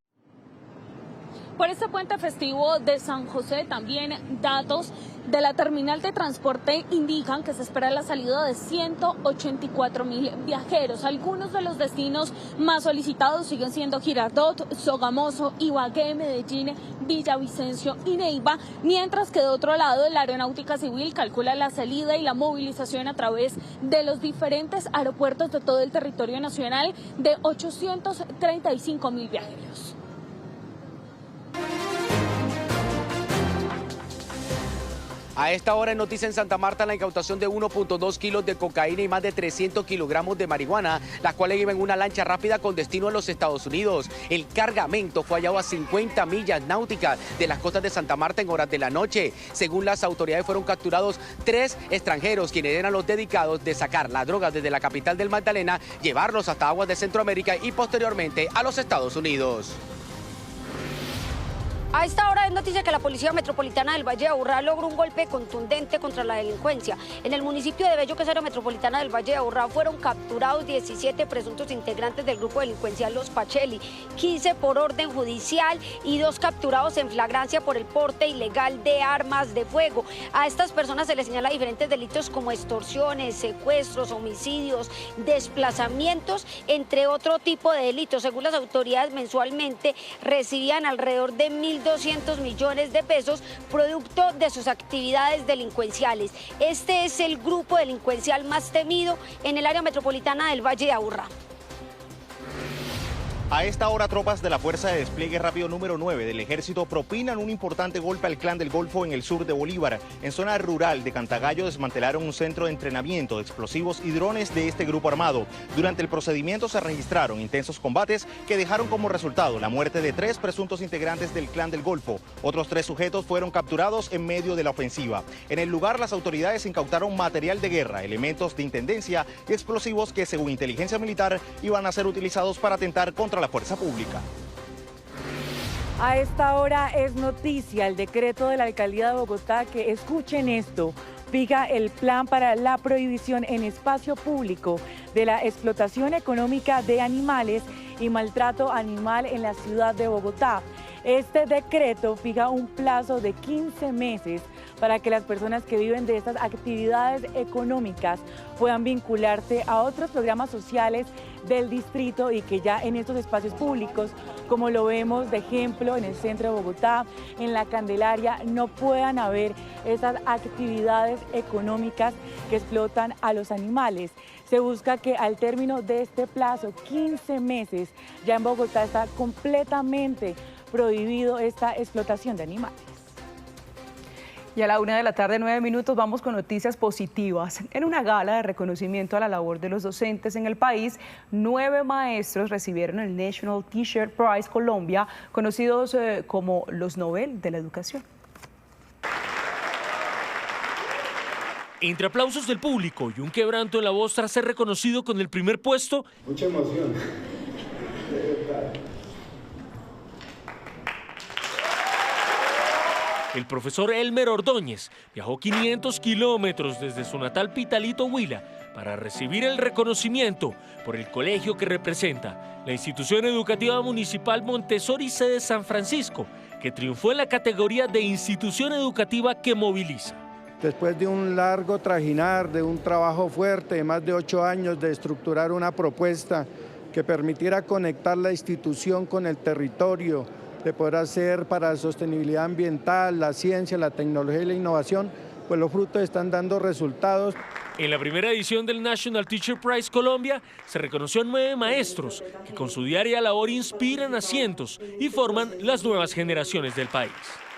Por este puente festivo de San José, también datos de la terminal de transporte indican que se espera la salida de 184,000 viajeros. Algunos de los destinos más solicitados siguen siendo Girardot, Sogamoso, Ibagué, Medellín, Villavicencio y Neiva, mientras que de otro lado la Aeronáutica Civil calcula la salida y la movilización a través de los diferentes aeropuertos de todo el territorio nacional de 835,000 viajeros. A esta hora en Noticias en Santa Marta, la incautación de 1.2 kilos de cocaína y más de 300 kilogramos de marihuana, las cuales iban en una lancha rápida con destino a los Estados Unidos. El cargamento fue hallado a 50 millas náuticas de las costas de Santa Marta en horas de la noche. Según las autoridades, fueron capturados 3 extranjeros, quienes eran los dedicados de sacar las drogas desde la capital del Magdalena, llevarlos hasta aguas de Centroamérica y posteriormente a los Estados Unidos. A esta hora es noticia que la Policía Metropolitana del Valle de Aburrá logró un golpe contundente contra la delincuencia. En el municipio de Bello, que es área metropolitana del Valle de Aburrá, fueron capturados 17 presuntos integrantes del grupo delincuencial Los Pacheli, 15 por orden judicial y 2 capturados en flagrancia por el porte ilegal de armas de fuego. A estas personas se les señala diferentes delitos como extorsiones, secuestros, homicidios, desplazamientos, entre otro tipo de delitos. Según las autoridades, mensualmente recibían alrededor de 1.200 millones de pesos producto de sus actividades delincuenciales. Este es el grupo delincuencial más temido en el área metropolitana del Valle de Aburrá. A esta hora, tropas de la Fuerza de Despliegue Rápido número 9 del Ejército propinan un importante golpe al Clan del Golfo en el sur de Bolívar. En zona rural de Cantagallo desmantelaron un centro de entrenamiento de explosivos y drones de este grupo armado. Durante el procedimiento se registraron intensos combates que dejaron como resultado la muerte de 3 presuntos integrantes del Clan del Golfo. Otros 3 sujetos fueron capturados en medio de la ofensiva. En el lugar, las autoridades incautaron material de guerra, elementos de intendencia y explosivos que, según inteligencia militar, iban a ser utilizados para atentar contra la fuerza pública. A esta hora es noticia el decreto de la Alcaldía de Bogotá que, escuchen esto, fija el plan para la prohibición en espacio público de la explotación económica de animales y maltrato animal en la ciudad de Bogotá. Este decreto fija un plazo de 15 meses para que las personas que viven de estas actividades económicas puedan vincularse a otros programas sociales del distrito y que ya en estos espacios públicos, como lo vemos de ejemplo en el centro de Bogotá, en la Candelaria, no puedan haber esas actividades económicas que explotan a los animales. Se busca que al término de este plazo, 15 meses, ya en Bogotá está completamente prohibido esta explotación de animales. Y a la 1:09 p.m. vamos con noticias positivas. En una gala de reconocimiento a la labor de los docentes en el país, 9 maestros recibieron el National Teacher Prize Colombia, conocidos como los Nobel de la Educación. Entre aplausos del público y un quebranto en la voz tras ser reconocido con el primer puesto. Mucha emoción. El profesor Elmer Ordóñez viajó 500 kilómetros desde su natal Pitalito, Huila, para recibir el reconocimiento por el colegio que representa, la institución educativa municipal Montessori sede San Francisco, que triunfó en la categoría de institución educativa que moviliza. Después de un largo trajinar, de un trabajo fuerte de más de 8 años de estructurar una propuesta que permitiera conectar la institución con el territorio, de poder hacer para la sostenibilidad ambiental, la ciencia, la tecnología y la innovación, pues los frutos están dando resultados. En la primera edición del National Teacher Prize Colombia se reconoció a 9 maestros que con su diaria labor inspiran a cientos y forman las nuevas generaciones del país.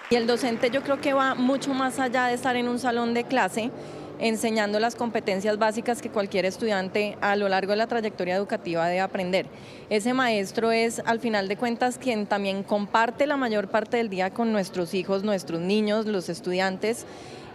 Y el docente yo creo que va mucho más allá de estar en un salón de clase, enseñando las competencias básicas que cualquier estudiante a lo largo de la trayectoria educativa debe aprender. Ese maestro es, al final de cuentas, quien también comparte la mayor parte del día con nuestros hijos, nuestros niños, los estudiantes.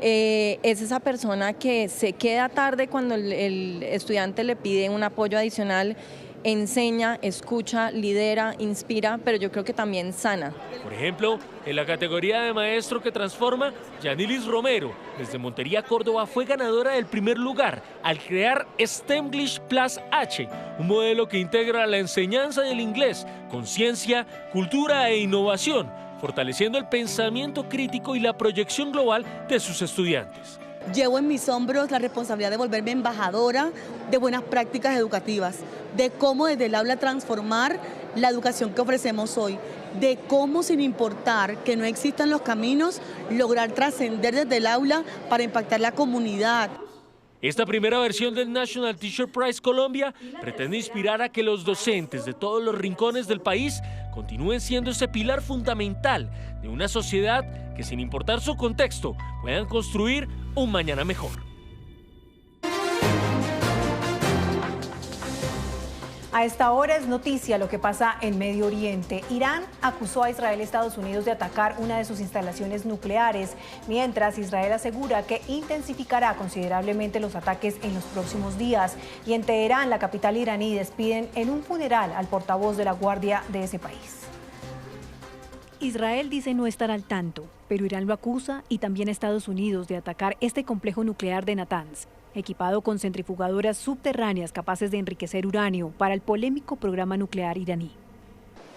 Es esa persona que se queda tarde cuando el estudiante le pide un apoyo adicional, enseña, escucha, lidera, inspira, pero yo creo que también sana. Por ejemplo, en la categoría de maestro que transforma, Yanilis Romero, desde Montería, Córdoba, fue ganadora del primer lugar al crear STEMglish Plus H, un modelo que integra la enseñanza del inglés con ciencia, cultura e innovación, fortaleciendo el pensamiento crítico y la proyección global de sus estudiantes. Llevo en mis hombros la responsabilidad de volverme embajadora de buenas prácticas educativas, de cómo desde el aula transformar la educación que ofrecemos hoy, de cómo, sin importar que no existan los caminos, lograr trascender desde el aula para impactar la comunidad. Esta primera versión del National Teacher Prize Colombia pretende inspirar a que los docentes de todos los rincones del país continúen siendo ese pilar fundamental de una sociedad que, sin importar su contexto, puedan construir un mañana mejor. A esta hora es noticia lo que pasa en Medio Oriente. Irán acusó a Israel y Estados Unidos de atacar una de sus instalaciones nucleares, mientras Israel asegura que intensificará considerablemente los ataques en los próximos días. Y en Teherán, la capital iraní, despiden en un funeral al portavoz de la Guardia de ese país. Israel dice no estar al tanto, pero Irán lo acusa y también Estados Unidos de atacar este complejo nuclear de Natanz, equipado con centrifugadoras subterráneas capaces de enriquecer uranio para el polémico programa nuclear iraní.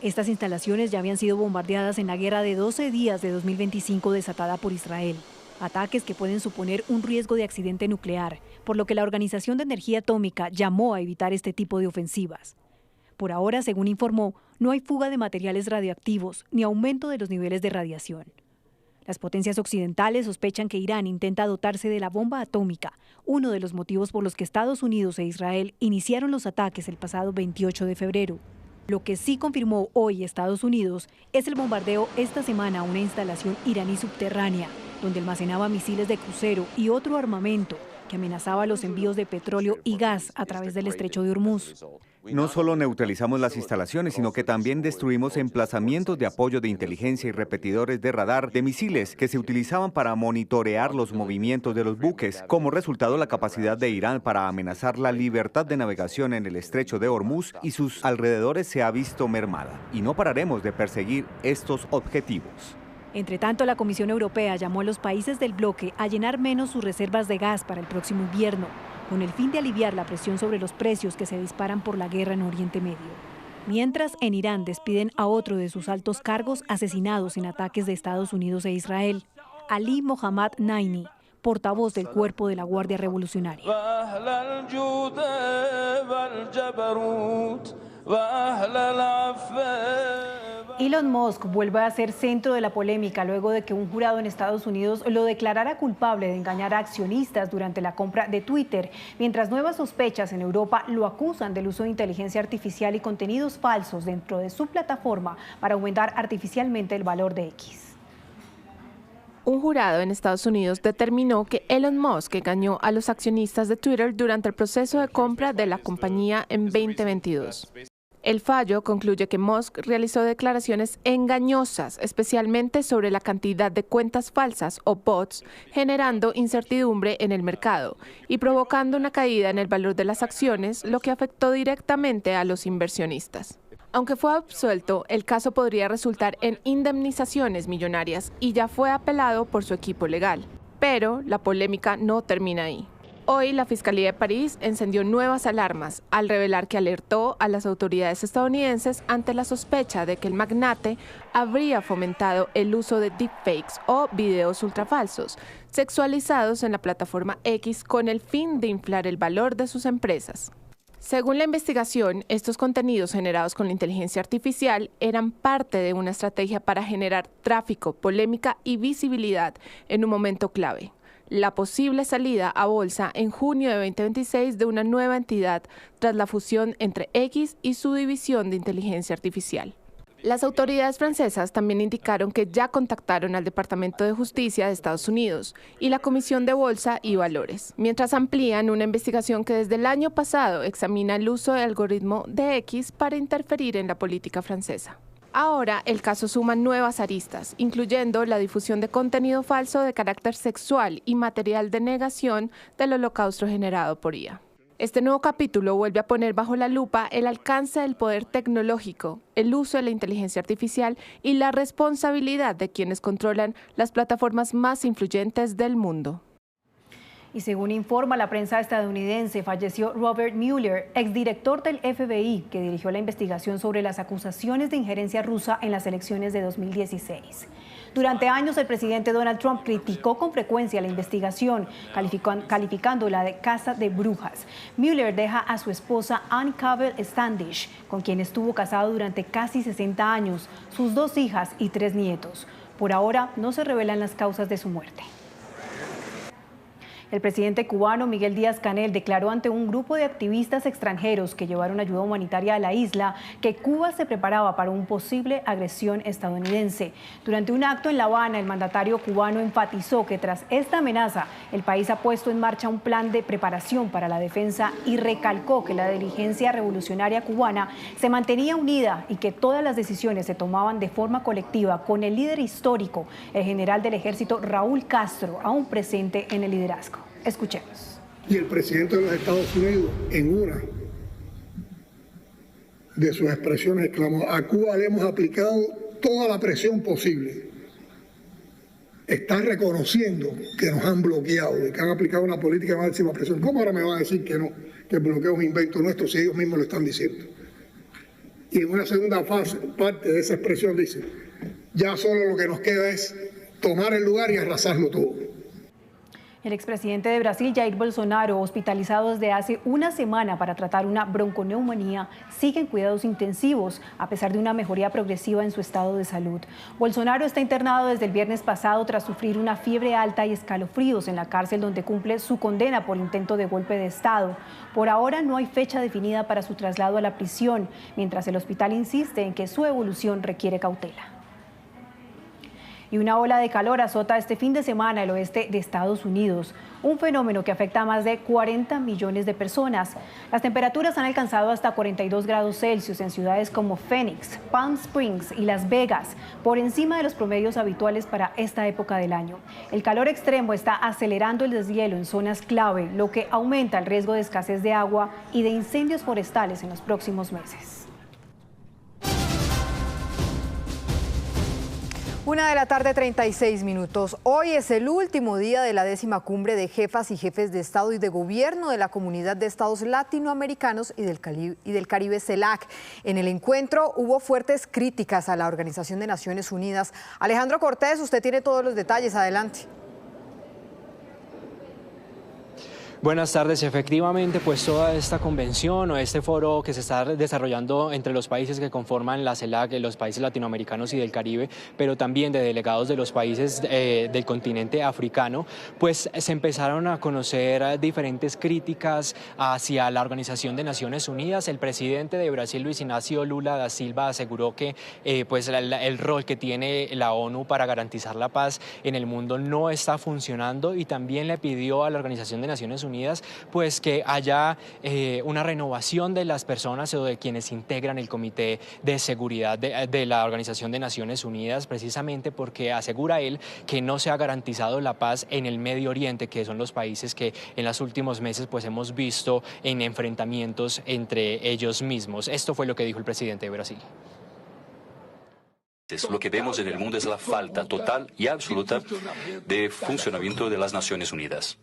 Estas instalaciones ya habían sido bombardeadas en la guerra de 12 días de 2025 desatada por Israel. Ataques que pueden suponer un riesgo de accidente nuclear, por lo que la Organización de Energía Atómica llamó a evitar este tipo de ofensivas. Por ahora, según informó, no hay fuga de materiales radioactivos ni aumento de los niveles de radiación. Las potencias occidentales sospechan que Irán intenta dotarse de la bomba atómica, uno de los motivos por los que Estados Unidos e Israel iniciaron los ataques el pasado 28 de febrero. Lo que sí confirmó hoy Estados Unidos es el bombardeo esta semana a una instalación iraní subterránea, donde almacenaba misiles de crucero y otro armamento que amenazaba los envíos de petróleo y gas a través del estrecho de Hormuz. No solo neutralizamos las instalaciones, sino que también destruimos emplazamientos de apoyo de inteligencia y repetidores de radar de misiles que se utilizaban para monitorear los movimientos de los buques. Como resultado, la capacidad de Irán para amenazar la libertad de navegación en el estrecho de Hormuz y sus alrededores se ha visto mermada. Y no pararemos de perseguir estos objetivos. Entre tanto, la Comisión Europea llamó a los países del bloque a llenar menos sus reservas de gas para el próximo invierno, con el fin de aliviar la presión sobre los precios que se disparan por la guerra en Oriente Medio. Mientras, en Irán despiden a otro de sus altos cargos asesinados en ataques de Estados Unidos e Israel, Ali Mohammad Naini, portavoz del Cuerpo de la Guardia Revolucionaria. Elon Musk vuelve a ser centro de la polémica luego de que un jurado en Estados Unidos lo declarara culpable de engañar a accionistas durante la compra de Twitter, mientras nuevas sospechas en Europa lo acusan del uso de inteligencia artificial y contenidos falsos dentro de su plataforma para aumentar artificialmente el valor de X. Un jurado en Estados Unidos determinó que Elon Musk engañó a los accionistas de Twitter durante el proceso de compra de la compañía en 2022. El fallo concluye que Musk realizó declaraciones engañosas, especialmente sobre la cantidad de cuentas falsas o bots, generando incertidumbre en el mercado y provocando una caída en el valor de las acciones, lo que afectó directamente a los inversionistas. Aunque fue absuelto, el caso podría resultar en indemnizaciones millonarias y ya fue apelado por su equipo legal. Pero la polémica no termina ahí. Hoy, la Fiscalía de París encendió nuevas alarmas al revelar que alertó a las autoridades estadounidenses ante la sospecha de que el magnate habría fomentado el uso de deepfakes o videos ultrafalsos sexualizados en la plataforma X con el fin de inflar el valor de sus empresas. Según la investigación, estos contenidos generados con la inteligencia artificial eran parte de una estrategia para generar tráfico, polémica y visibilidad en un momento clave: la posible salida a bolsa en junio de 2026 de una nueva entidad tras la fusión entre X y su división de inteligencia artificial. Las autoridades francesas también indicaron que ya contactaron al Departamento de Justicia de Estados Unidos y la Comisión de Bolsa y Valores, mientras amplían una investigación que desde el año pasado examina el uso del algoritmo de X para interferir en la política francesa. Ahora, el caso suma nuevas aristas, incluyendo la difusión de contenido falso de carácter sexual y material de negación del holocausto generado por IA. Este nuevo capítulo vuelve a poner bajo la lupa el alcance del poder tecnológico, el uso de la inteligencia artificial y la responsabilidad de quienes controlan las plataformas más influyentes del mundo. Y según informa la prensa estadounidense, falleció Robert Mueller, exdirector del FBI, que dirigió la investigación sobre las acusaciones de injerencia rusa en las elecciones de 2016. Durante años, el presidente Donald Trump criticó con frecuencia la investigación, calificándola de caza de brujas. Mueller deja a su esposa Ann Cavell Standish, con quien estuvo casado durante casi 60 años, sus 2 hijas y 3 nietos. Por ahora, no se revelan las causas de su muerte. El presidente cubano Miguel Díaz-Canel declaró ante un grupo de activistas extranjeros que llevaron ayuda humanitaria a la isla que Cuba se preparaba para una posible agresión estadounidense. Durante un acto en La Habana, el mandatario cubano enfatizó que tras esta amenaza, el país ha puesto en marcha un plan de preparación para la defensa y recalcó que la dirigencia revolucionaria cubana se mantenía unida y que todas las decisiones se tomaban de forma colectiva con el líder histórico, el general del ejército Raúl Castro, aún presente en el liderazgo. Escuchemos. Y el presidente de los Estados Unidos, en una de sus expresiones, exclamó: a Cuba le hemos aplicado toda la presión posible. Está reconociendo que nos han bloqueado y que han aplicado una política de máxima presión. ¿Cómo ahora me van a decir que no, que el bloqueo es un invento nuestro si ellos mismos lo están diciendo? Y en una segunda fase, parte de esa expresión dice: ya solo lo que nos queda es tomar el lugar y arrasarlo todo. El expresidente de Brasil, Jair Bolsonaro, hospitalizado desde hace una semana para tratar una bronconeumonía, sigue en cuidados intensivos a pesar de una mejoría progresiva en su estado de salud. Bolsonaro está internado desde el viernes pasado tras sufrir una fiebre alta y escalofríos en la cárcel donde cumple su condena por intento de golpe de Estado. Por ahora no hay fecha definida para su traslado a la prisión, mientras el hospital insiste en que su evolución requiere cautela. Y una ola de calor azota este fin de semana el oeste de Estados Unidos, un fenómeno que afecta a más de 40 millones de personas. Las temperaturas han alcanzado hasta 42 grados Celsius en ciudades como Phoenix, Palm Springs y Las Vegas, por encima de los promedios habituales para esta época del año. El calor extremo está acelerando el deshielo en zonas clave, lo que aumenta el riesgo de escasez de agua y de incendios forestales en los próximos meses. 1:36 p.m. Hoy es el último día de la 10ª cumbre de jefas y jefes de Estado y de Gobierno de la Comunidad de Estados Latinoamericanos y del Caribe, CELAC. En el encuentro hubo fuertes críticas a la Organización de Naciones Unidas. Alejandro Cortés, usted tiene todos los detalles. Adelante. Buenas tardes. Efectivamente, pues toda esta convención o este foro que se está desarrollando entre los países que conforman la CELAC, los países latinoamericanos y del Caribe, pero también de delegados de los países del continente africano, pues se empezaron a conocer diferentes críticas hacia la Organización de Naciones Unidas. El presidente de Brasil, Luis Inácio Lula da Silva, aseguró que pues el rol que tiene la ONU para garantizar la paz en el mundo no está funcionando, y también le pidió a la Organización de Naciones Unidas pues que haya una renovación de las personas o de quienes integran el Comité de Seguridad de la Organización de Naciones Unidas, precisamente porque asegura él que no se ha garantizado la paz en el Medio Oriente, que son los países que en los últimos meses pues hemos visto en enfrentamientos entre ellos mismos. Esto fue lo que dijo el presidente de Brasil. Lo que vemos en el mundo es la falta total y absoluta de funcionamiento de las Naciones Unidas.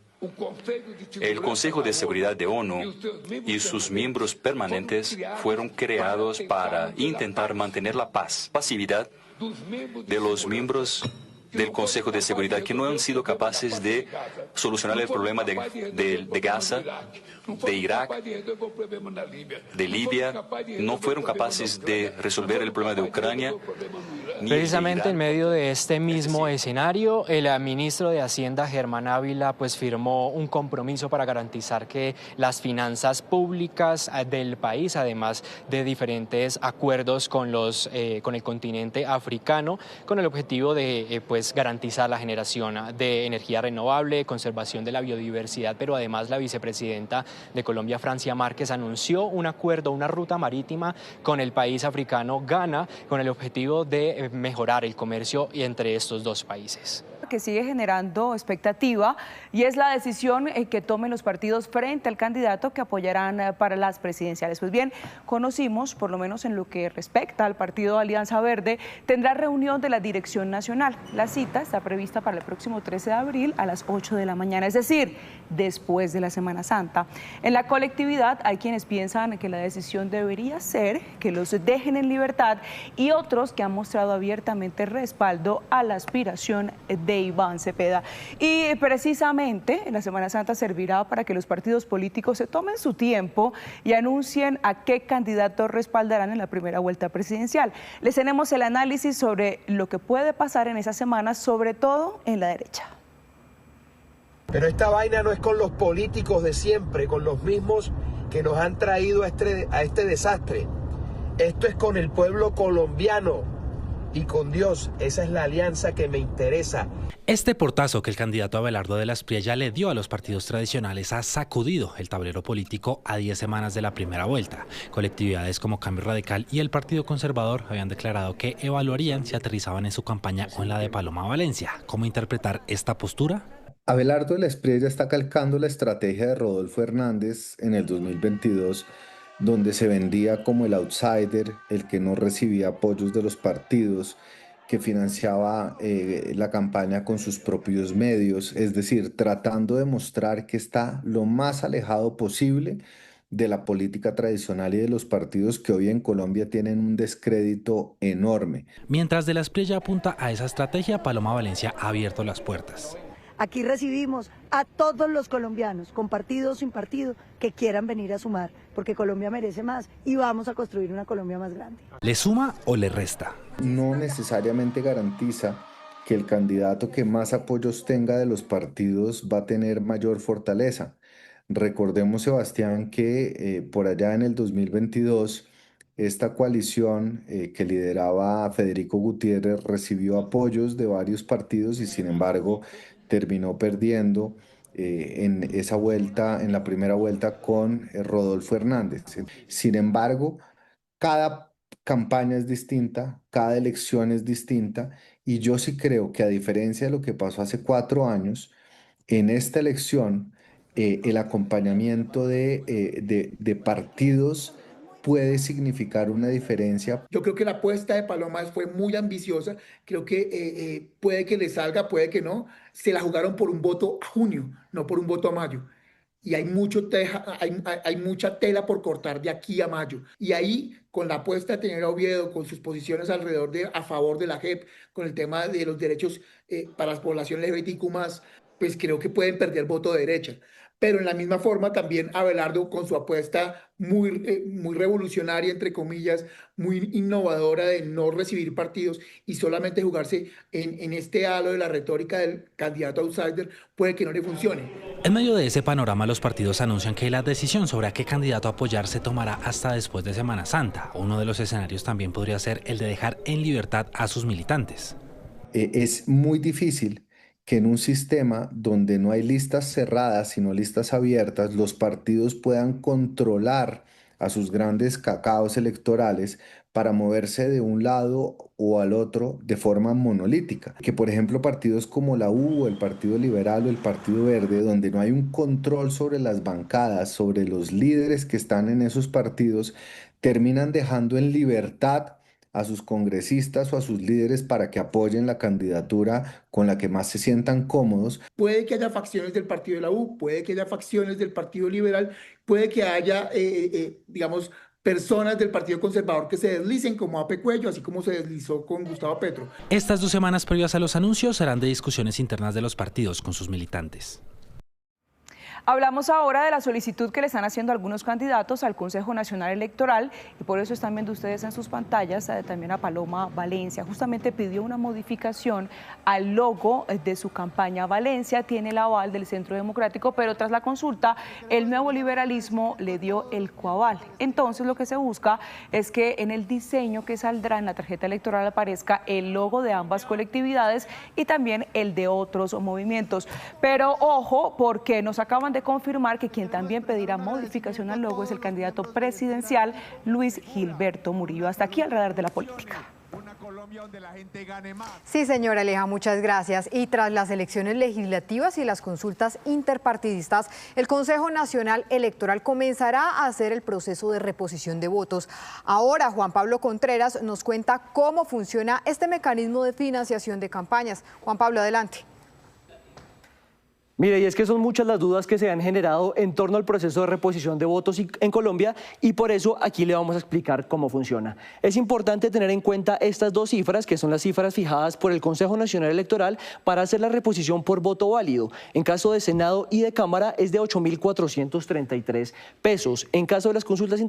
El Consejo de Seguridad de ONU y sus miembros permanentes fueron creados para intentar mantener la paz. Pasividad de los miembros del Consejo de Seguridad que no han sido capaces de solucionar el problema de Gaza, de Irak, de Libia, no fueron capaces de resolver el problema de Ucrania. Precisamente en medio de este mismo escenario, el ministro de Hacienda, Germán Ávila, pues firmó un compromiso para garantizar que las finanzas públicas del país, además de diferentes acuerdos con el continente africano, con el objetivo de pues garantizar la generación de energía renovable, conservación de la biodiversidad, pero además la vicepresidenta de Colombia, Francia Márquez, anunció un acuerdo, una ruta marítima con el país africano Ghana, con el objetivo de mejorar el comercio entre estos dos países. que sigue generando expectativa y es la decisión que tomen los partidos frente al candidato que apoyarán para las presidenciales. Pues bien, conocimos, por lo menos en lo que respecta al partido Alianza Verde, tendrá reunión de la dirección nacional. La cita está prevista para el próximo 13 de abril a las 8 de la mañana, es decir, después de la Semana Santa. En la colectividad hay quienes piensan que la decisión debería ser que los dejen en libertad y otros que han mostrado abiertamente respaldo a la aspiración de Iván Cepeda. Y precisamente la Semana Santa servirá para que los partidos políticos se tomen su tiempo y anuncien a qué candidatos respaldarán en la primera vuelta presidencial. Les tenemos el análisis sobre lo que puede pasar en esa semana, sobre todo en la derecha. Pero esta vaina no es con los políticos de siempre, con los mismos que nos han traído a este desastre. Esto es con el pueblo colombiano y con Dios. Esa es la alianza que me interesa. Este portazo que el candidato Abelardo de la Espriella le dio a los partidos tradicionales ha sacudido el tablero político a 10 semanas de la primera vuelta. Colectividades como Cambio Radical y el Partido Conservador habían declarado que evaluarían si aterrizaban en su campaña o en la de Paloma Valencia. ¿Cómo interpretar esta postura? Abelardo de la Espriella está calcando la estrategia de Rodolfo Hernández en el 2022, donde se vendía como el outsider, el que no recibía apoyos de los partidos, que financiaba la campaña con sus propios medios, es decir, tratando de mostrar que está lo más alejado posible de la política tradicional y de los partidos que hoy en Colombia tienen un descrédito enorme. Mientras de la Espriella apunta a esa estrategia, Paloma Valencia ha abierto las puertas. Aquí recibimos a todos los colombianos, con partido o sin partido, que quieran venir a sumar, porque Colombia merece más y vamos a construir una Colombia más grande. ¿Le suma o le resta? No necesariamente garantiza que el candidato que más apoyos tenga de los partidos va a tener mayor fortaleza. Recordemos, Sebastián, que por allá en el 2022, esta coalición que lideraba Federico Gutiérrez recibió apoyos de varios partidos y sin embargo terminó perdiendo en esa vuelta, en la primera vuelta con Rodolfo Hernández. Sin embargo, cada campaña es distinta, cada elección es distinta y yo sí creo que a diferencia de lo que pasó hace 4 años, en esta elección el acompañamiento de partidos puede significar una diferencia. Yo creo que la apuesta de Paloma fue muy ambiciosa, creo que puede que le salga, puede que no. Se la jugaron por un voto a junio, no por un voto a mayo. Y hay mucha tela por cortar de aquí a mayo. Y ahí, con la apuesta de tener a Oviedo, con sus posiciones alrededor a favor de la JEP, con el tema de los derechos para la población LGBTQ+, pues creo que pueden perder voto de derecha. Pero en la misma forma también Abelardo, con su apuesta muy revolucionaria, entre comillas, muy innovadora de no recibir partidos y solamente jugarse en este halo de la retórica del candidato outsider, puede que no le funcione. En medio de ese panorama, los partidos anuncian que la decisión sobre a qué candidato apoyar se tomará hasta después de Semana Santa. Uno de los escenarios también podría ser el de dejar en libertad a sus militantes. Es muy difícil que en un sistema donde no hay listas cerradas, sino listas abiertas, los partidos puedan controlar a sus grandes cacaos electorales para moverse de un lado o al otro de forma monolítica. Que por ejemplo partidos como la U, el Partido Liberal o el Partido Verde, donde no hay un control sobre las bancadas, sobre los líderes que están en esos partidos, terminan dejando en libertad a sus congresistas o a sus líderes para que apoyen la candidatura con la que más se sientan cómodos. Puede que haya facciones del partido de la U, puede que haya facciones del Partido Liberal, puede que haya, digamos, personas del Partido Conservador que se deslicen como Ape Cuello, así como se deslizó con Gustavo Petro. Estas 2 semanas previas a los anuncios serán de discusiones internas de los partidos con sus militantes. Hablamos ahora de la solicitud que le están haciendo algunos candidatos al Consejo Nacional Electoral y por eso están viendo ustedes en sus pantallas también a Paloma Valencia. Justamente pidió una modificación al logo de su campaña. Valencia tiene el aval del Centro Democrático, pero tras la consulta el Nuevo Liberalismo le dio el coaval. Entonces lo que se busca es que en el diseño que saldrá en la tarjeta electoral aparezca el logo de ambas colectividades y también el de otros movimientos. Pero ojo, porque nos acaban de confirmar que quien también pedirá modificación al logo es el candidato presidencial Luis Gilberto Murillo. Hasta aquí el radar de la política. Colombia donde la gente gane más. Sí, señora Aleja, muchas gracias. Y tras las elecciones legislativas y las consultas interpartidistas, el Consejo Nacional Electoral comenzará a hacer el proceso de reposición de votos. Ahora Juan Pablo Contreras nos cuenta cómo funciona este mecanismo de financiación de campañas. Juan Pablo, adelante. Mire, y es que son muchas las dudas que se han generado en torno al proceso de reposición de votos en Colombia y por eso aquí le vamos a explicar cómo funciona. Es importante tener en cuenta estas dos cifras, que son las cifras fijadas por el Consejo Nacional Electoral para hacer la reposición por voto válido. En caso de Senado y de Cámara es de 8.433 pesos. En caso de las consultas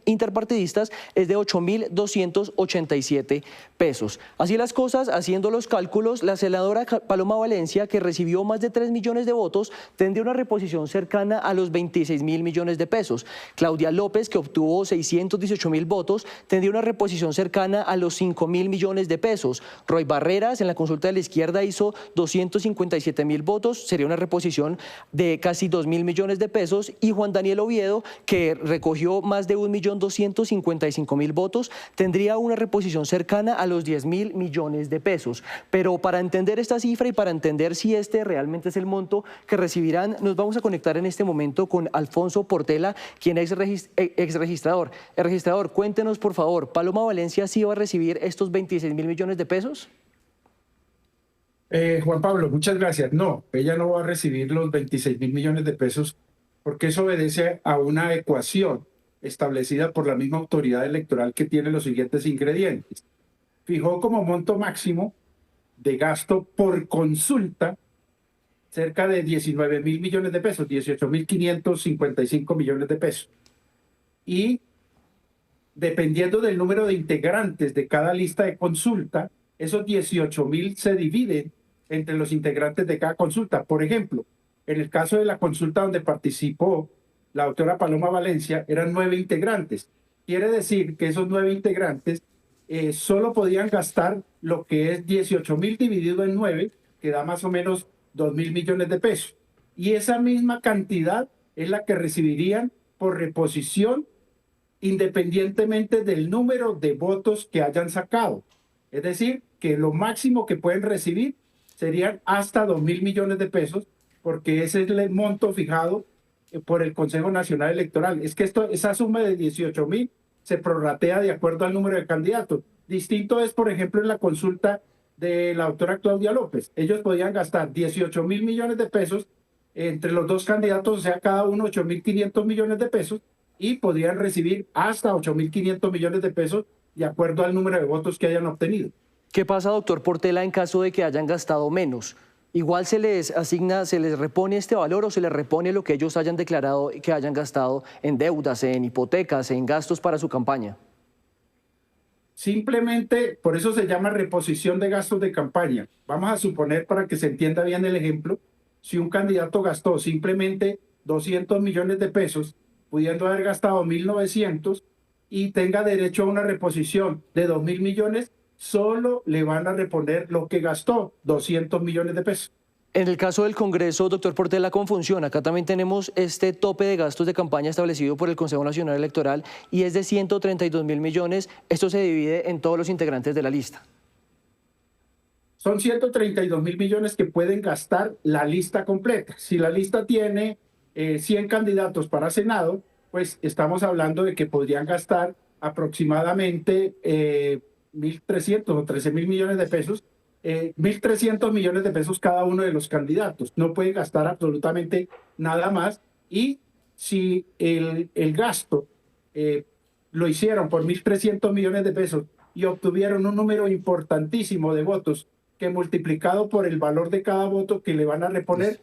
interpartidistas es de 8.287 pesos. Así las cosas, haciendo los cálculos, la senadora Paloma Valencia, que recibió más de 3 millones de votos, tendría una reposición cercana a los 26.000 millones de pesos. Claudia López, que obtuvo 618.000 votos, tendría una reposición cercana a los 5.000 millones de pesos. Roy Barreras, en la consulta de la izquierda, hizo 257.000 votos, sería una reposición de casi 2.000 millones de pesos. Y Juan Daniel Oviedo, que recogió más de 1.255.000 votos, tendría una reposición cercana a los 10.000 millones de pesos. Pero para entender esta cifra y para entender si este realmente es el monto que recibirán, nos vamos a conectar en este momento con Alfonso Portela, quien es ex registrador. El registrador, cuéntenos por favor, ¿Paloma Valencia sí va a recibir estos 26.000 millones de pesos? Juan Pablo, muchas gracias. No, ella no va a recibir los 26.000 millones de pesos porque eso obedece a una ecuación establecida por la misma autoridad electoral que tiene los siguientes ingredientes. Fijó como monto máximo de gasto por consulta cerca de 19.000 millones de pesos, 18.555 millones de pesos. Y dependiendo del número de integrantes de cada lista de consulta, esos 18.000 se dividen entre los integrantes de cada consulta. Por ejemplo, en el caso de la consulta donde participó la doctora Paloma Valencia, eran 9 integrantes. Quiere decir que esos 9 integrantes solo podían gastar lo que es 18.000 dividido en 9, que da más o menos 2.000 millones de pesos. Y esa misma cantidad es la que recibirían por reposición independientemente del número de votos que hayan sacado. Es decir, que lo máximo que pueden recibir serían hasta 2.000 millones de pesos, porque ese es el monto fijado por el Consejo Nacional Electoral. Es que esa suma de 18.000 se prorratea de acuerdo al número de candidatos. Distinto es, por ejemplo, en la consulta de la doctora Claudia López. Ellos podían gastar 18.000 millones de pesos entre los dos candidatos, o sea, cada uno 8.500 millones de pesos, y podrían recibir hasta 8.500 millones de pesos de acuerdo al número de votos que hayan obtenido. ¿Qué pasa, doctor Portela, en caso de que hayan gastado menos? ¿Igual se les asigna, se les repone este valor o se les repone lo que ellos hayan declarado que hayan gastado en deudas, en hipotecas, en gastos para su campaña? Simplemente, por eso se llama reposición de gastos de campaña. Vamos a suponer, para que se entienda bien el ejemplo, si un candidato gastó simplemente 200 millones de pesos, pudiendo haber gastado 1.900 y tenga derecho a una reposición de 2.000 millones, solo le van a reponer lo que gastó, 200 millones de pesos. En el caso del Congreso, doctor Portela, ¿cómo funciona? Acá también tenemos este tope de gastos de campaña establecido por el Consejo Nacional Electoral y es de 132.000 millones. Esto se divide en todos los integrantes de la lista. Son 132.000 millones que pueden gastar la lista completa. Si la lista tiene 100 candidatos para Senado, pues estamos hablando de que podrían gastar aproximadamente 1.300 o 13.000 millones de pesos. 1.300 millones de pesos cada uno de los candidatos. No pueden gastar absolutamente nada más. Y si el gasto lo hicieron por 1.300 millones de pesos y obtuvieron un número importantísimo de votos que multiplicado por el valor de cada voto que le van a reponer,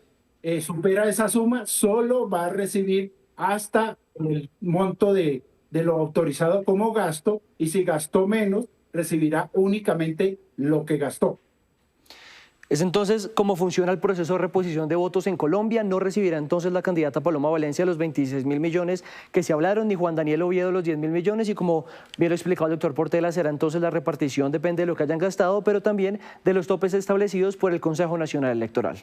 supera esa suma, solo va a recibir hasta el monto de lo autorizado como gasto, y si gastó menos, recibirá únicamente lo que gastó. Es entonces cómo funciona el proceso de reposición de votos en Colombia. No recibirá entonces la candidata Paloma Valencia los 26.000 millones que se hablaron, ni Juan Daniel Oviedo los 10.000 millones, y como bien lo explicado el doctor Portela, será entonces la repartición, depende de lo que hayan gastado, pero también de los topes establecidos por el Consejo Nacional Electoral.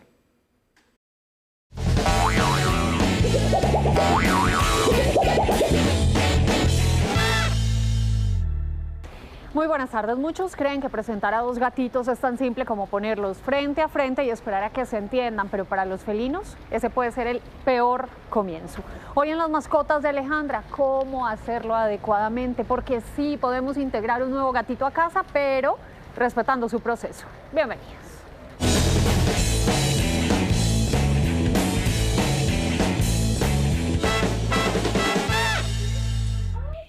Muy buenas tardes. Muchos creen que presentar a dos gatitos es tan simple como ponerlos frente a frente y esperar a que se entiendan, pero para los felinos ese puede ser el peor comienzo. Hoy en Las Mascotas de Alejandra, cómo hacerlo adecuadamente, porque sí podemos integrar un nuevo gatito a casa, pero respetando su proceso. Bienvenidos.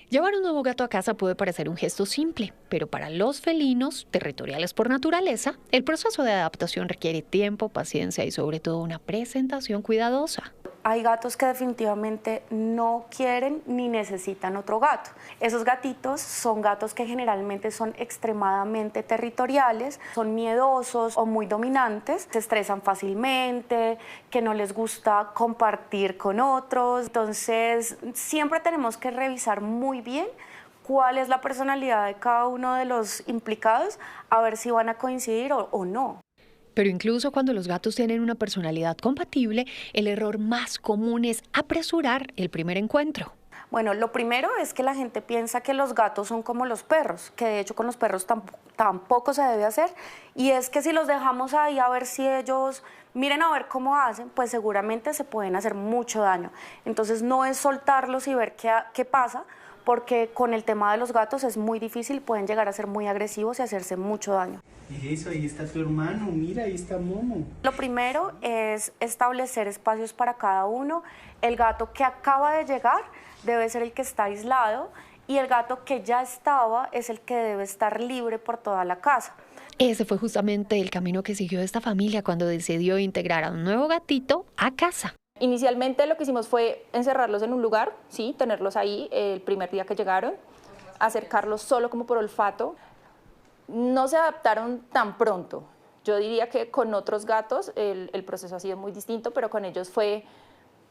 Llevar un nuevo gato a casa puede parecer un gesto simple, pero para los felinos, territoriales por naturaleza, el proceso de adaptación requiere tiempo, paciencia y sobre todo una presentación cuidadosa. Hay gatos que definitivamente no quieren ni necesitan otro gato. Esos gatitos son gatos que generalmente son extremadamente territoriales, son miedosos o muy dominantes, se estresan fácilmente, que no les gusta compartir con otros. Entonces, siempre tenemos que revisar muy bien cuál es la personalidad de cada uno de los implicados, a ver si van a coincidir o no. Pero incluso cuando los gatos tienen una personalidad compatible, el error más común es apresurar el primer encuentro. Bueno, lo primero es que la gente piensa que los gatos son como los perros, que de hecho con los perros tampoco se debe hacer, y es que si los dejamos ahí a ver si ellos miren a ver cómo hacen, pues seguramente se pueden hacer mucho daño. Entonces no es soltarlos y ver qué pasa, porque con el tema de los gatos es muy difícil, pueden llegar a ser muy agresivos y hacerse mucho daño. Y eso, ahí está tu hermano, mira, ahí está Momo. Lo primero es establecer espacios para cada uno. El gato que acaba de llegar debe ser el que está aislado y el gato que ya estaba es el que debe estar libre por toda la casa. Ese fue justamente el camino que siguió esta familia cuando decidió integrar a un nuevo gatito a casa. Inicialmente lo que hicimos fue encerrarlos en un lugar, sí, tenerlos ahí el primer día que llegaron, acercarlos solo como por olfato. No se adaptaron tan pronto. Yo diría que con otros gatos el proceso ha sido muy distinto, pero con ellos fue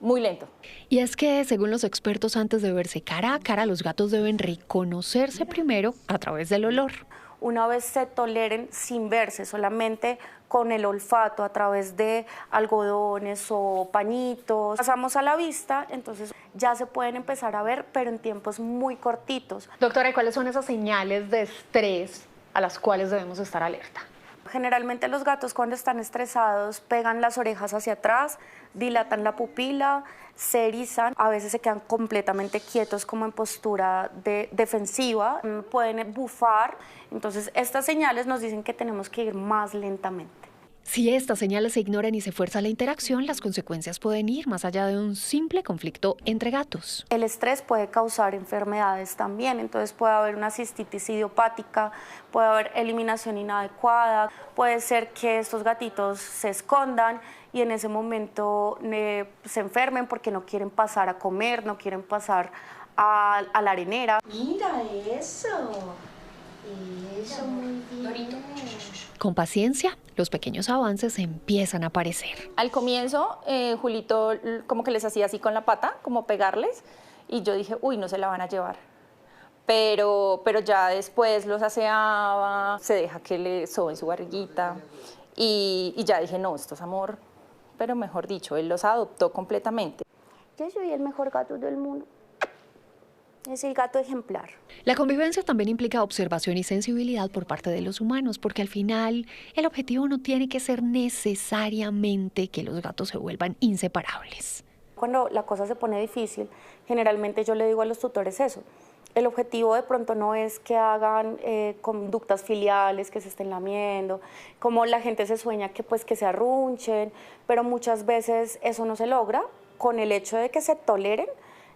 muy lento. Y es que, según los expertos, antes de verse cara a cara, los gatos deben reconocerse primero a través del olor. Una vez se toleren sin verse, solamente con el olfato, a través de algodones o pañitos, pasamos a la vista, entonces ya se pueden empezar a ver, pero en tiempos muy cortitos. Doctora, ¿y cuáles son esas señales de estrés a las cuales debemos estar alerta? Generalmente los gatos cuando están estresados pegan las orejas hacia atrás, dilatan la pupila, se erizan, a veces se quedan completamente quietos como en postura defensiva, pueden bufar. Entonces estas señales nos dicen que tenemos que ir más lentamente. Si estas señales se ignoran y se fuerza la interacción, las consecuencias pueden ir más allá de un simple conflicto entre gatos. El estrés puede causar enfermedades también, entonces puede haber una cistitis idiopática, puede haber eliminación inadecuada, puede ser que estos gatitos se escondan y en ese momento se enfermen porque no quieren pasar a comer, no quieren pasar a la arenera. Mira eso. Eso, muy bien. Con paciencia, los pequeños avances empiezan a aparecer. Al comienzo, Julito como que les hacía así con la pata, como pegarles, y yo dije, uy, no se la van a llevar. Pero ya después los aseaba, se deja que le soben su barriguita, y ya dije, no, esto es amor, pero mejor dicho, él los adoptó completamente. Yo soy el mejor gato del mundo. Es el gato ejemplar. La convivencia también implica observación y sensibilidad por parte de los humanos, porque al final el objetivo no tiene que ser necesariamente que los gatos se vuelvan inseparables. Cuando la cosa se pone difícil, generalmente yo le digo a los tutores eso. El objetivo de pronto no es que hagan conductas filiales, que se estén lamiendo, como la gente se sueña que se arrunchen, pero muchas veces eso no se logra. Con el hecho de que se toleren,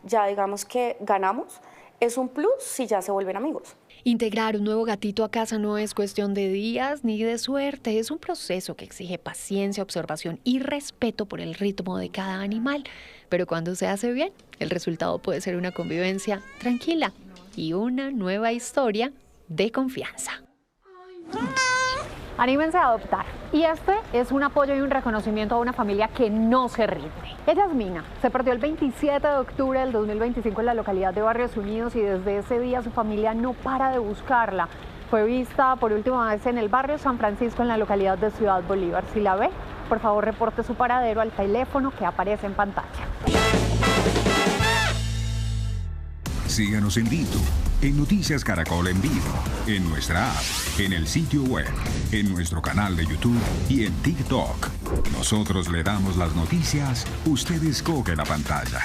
ya digamos que ganamos, es un plus si ya se vuelven amigos. Integrar un nuevo gatito a casa no es cuestión de días ni de suerte, es un proceso que exige paciencia, observación y respeto por el ritmo de cada animal. Pero cuando se hace bien, el resultado puede ser una convivencia tranquila y una nueva historia de confianza. Anímense a adoptar. Y este es un apoyo y un reconocimiento a una familia que no se rinde. Ella es Mina. Se perdió el 27 de octubre del 2025 en la localidad de Barrios Unidos y desde ese día su familia no para de buscarla. Fue vista por última vez en el barrio San Francisco en la localidad de Ciudad Bolívar. Si la ve, por favor reporte su paradero al teléfono que aparece en pantalla. Síganos en Dito en Noticias Caracol en vivo, en nuestra app, en el sitio web, en nuestro canal de YouTube y en TikTok. Nosotros le damos las noticias, usted escoge la pantalla.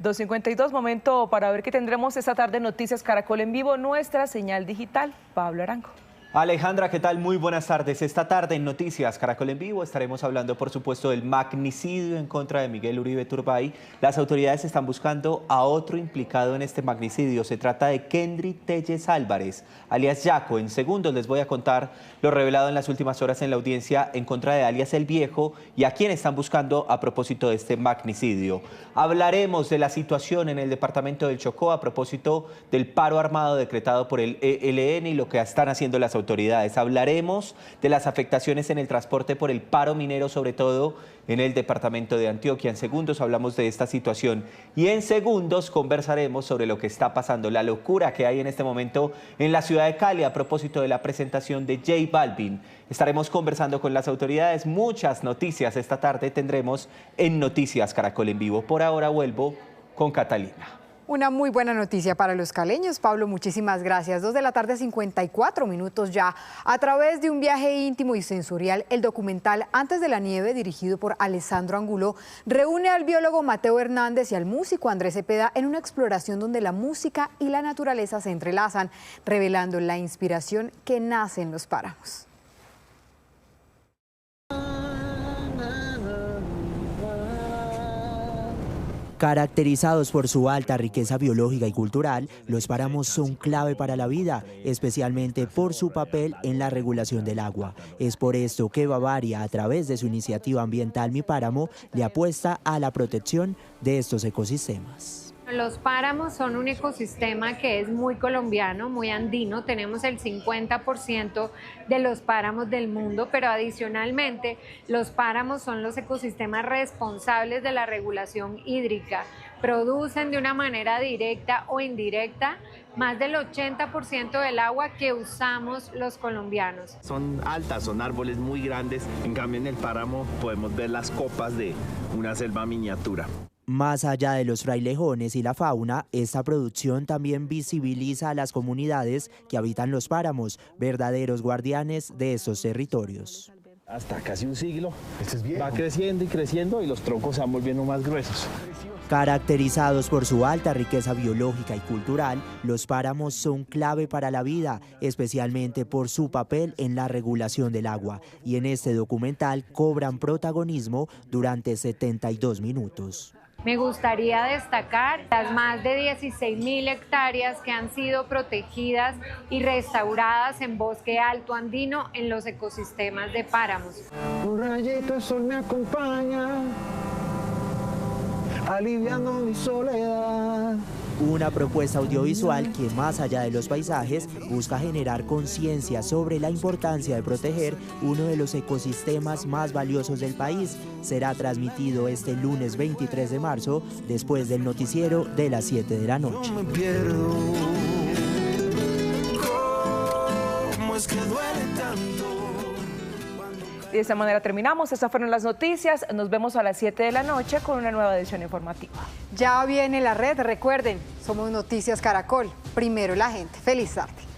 2:52, momento para ver qué tendremos esta tarde en Noticias Caracol en vivo, nuestra señal digital. Pablo Arango. Alejandra, ¿qué tal? Muy buenas tardes. Esta tarde en Noticias Caracol en vivo estaremos hablando, por supuesto, del magnicidio en contra de Miguel Uribe Turbay. Las autoridades están buscando a otro implicado en este magnicidio. Se trata de Kendry Telles Álvarez, alias Yaco. En segundos les voy a contar lo revelado en las últimas horas en la audiencia en contra de alias El Viejo y a quién están buscando a propósito de este magnicidio. Hablaremos de la situación en el departamento del Chocó a propósito del paro armado decretado por el ELN y lo que están haciendo las autoridades. Hablaremos de las afectaciones en el transporte por el paro minero, sobre todo en el departamento de Antioquia. En segundos hablamos de esta situación y en segundos conversaremos sobre lo que está pasando, la locura que hay en este momento en la ciudad de Cali a propósito de la presentación de J Balvin. Estaremos conversando con las autoridades. Muchas noticias esta tarde tendremos en Noticias Caracol en vivo. Por ahora vuelvo con Catalina. Una muy buena noticia para los caleños. Pablo, muchísimas gracias. 2:54 p.m. ya. A través de un viaje íntimo y sensorial, el documental Antes de la Nieve, dirigido por Alessandro Angulo, reúne al biólogo Mateo Hernández y al músico Andrés Cepeda en una exploración donde la música y la naturaleza se entrelazan, revelando la inspiración que nace en los páramos. Caracterizados por su alta riqueza biológica y cultural, los páramos son clave para la vida, especialmente por su papel en la regulación del agua. Es por esto que Bavaria, a través de su iniciativa ambiental Mi Páramo, le apuesta a la protección de estos ecosistemas. Los páramos son un ecosistema que es muy colombiano, muy andino. Tenemos el 50% de los páramos del mundo, pero adicionalmente los páramos son los ecosistemas responsables de la regulación hídrica. Producen de una manera directa o indirecta más del 80% del agua que usamos los colombianos. Son altas, son árboles muy grandes. En cambio, en el páramo podemos ver las copas de una selva miniatura. Más allá de los frailejones y la fauna, esta producción también visibiliza a las comunidades que habitan los páramos, verdaderos guardianes de estos territorios. Hasta casi un siglo, va creciendo y creciendo y los troncos se van volviendo más gruesos. Caracterizados por su alta riqueza biológica y cultural, los páramos son clave para la vida, especialmente por su papel en la regulación del agua. Y en este documental cobran protagonismo durante 72 minutos. Me gustaría destacar las más de 16.000 hectáreas que han sido protegidas y restauradas en bosque alto andino en los ecosistemas de páramos. Un rayito de sol me acompaña, aliviando mi soledad. Una propuesta audiovisual que, más allá de los paisajes, busca generar conciencia sobre la importancia de proteger uno de los ecosistemas más valiosos del país. Será transmitido este lunes 23 de marzo, después del noticiero de las 7 de la noche. No me pierdo. ¿Cómo es que duele tanto? Y de esta manera terminamos. Estas fueron las noticias. Nos vemos a las 7 de la noche con una nueva edición informativa. Ya viene la red. Recuerden, somos Noticias Caracol. Primero la gente. Feliz tarde.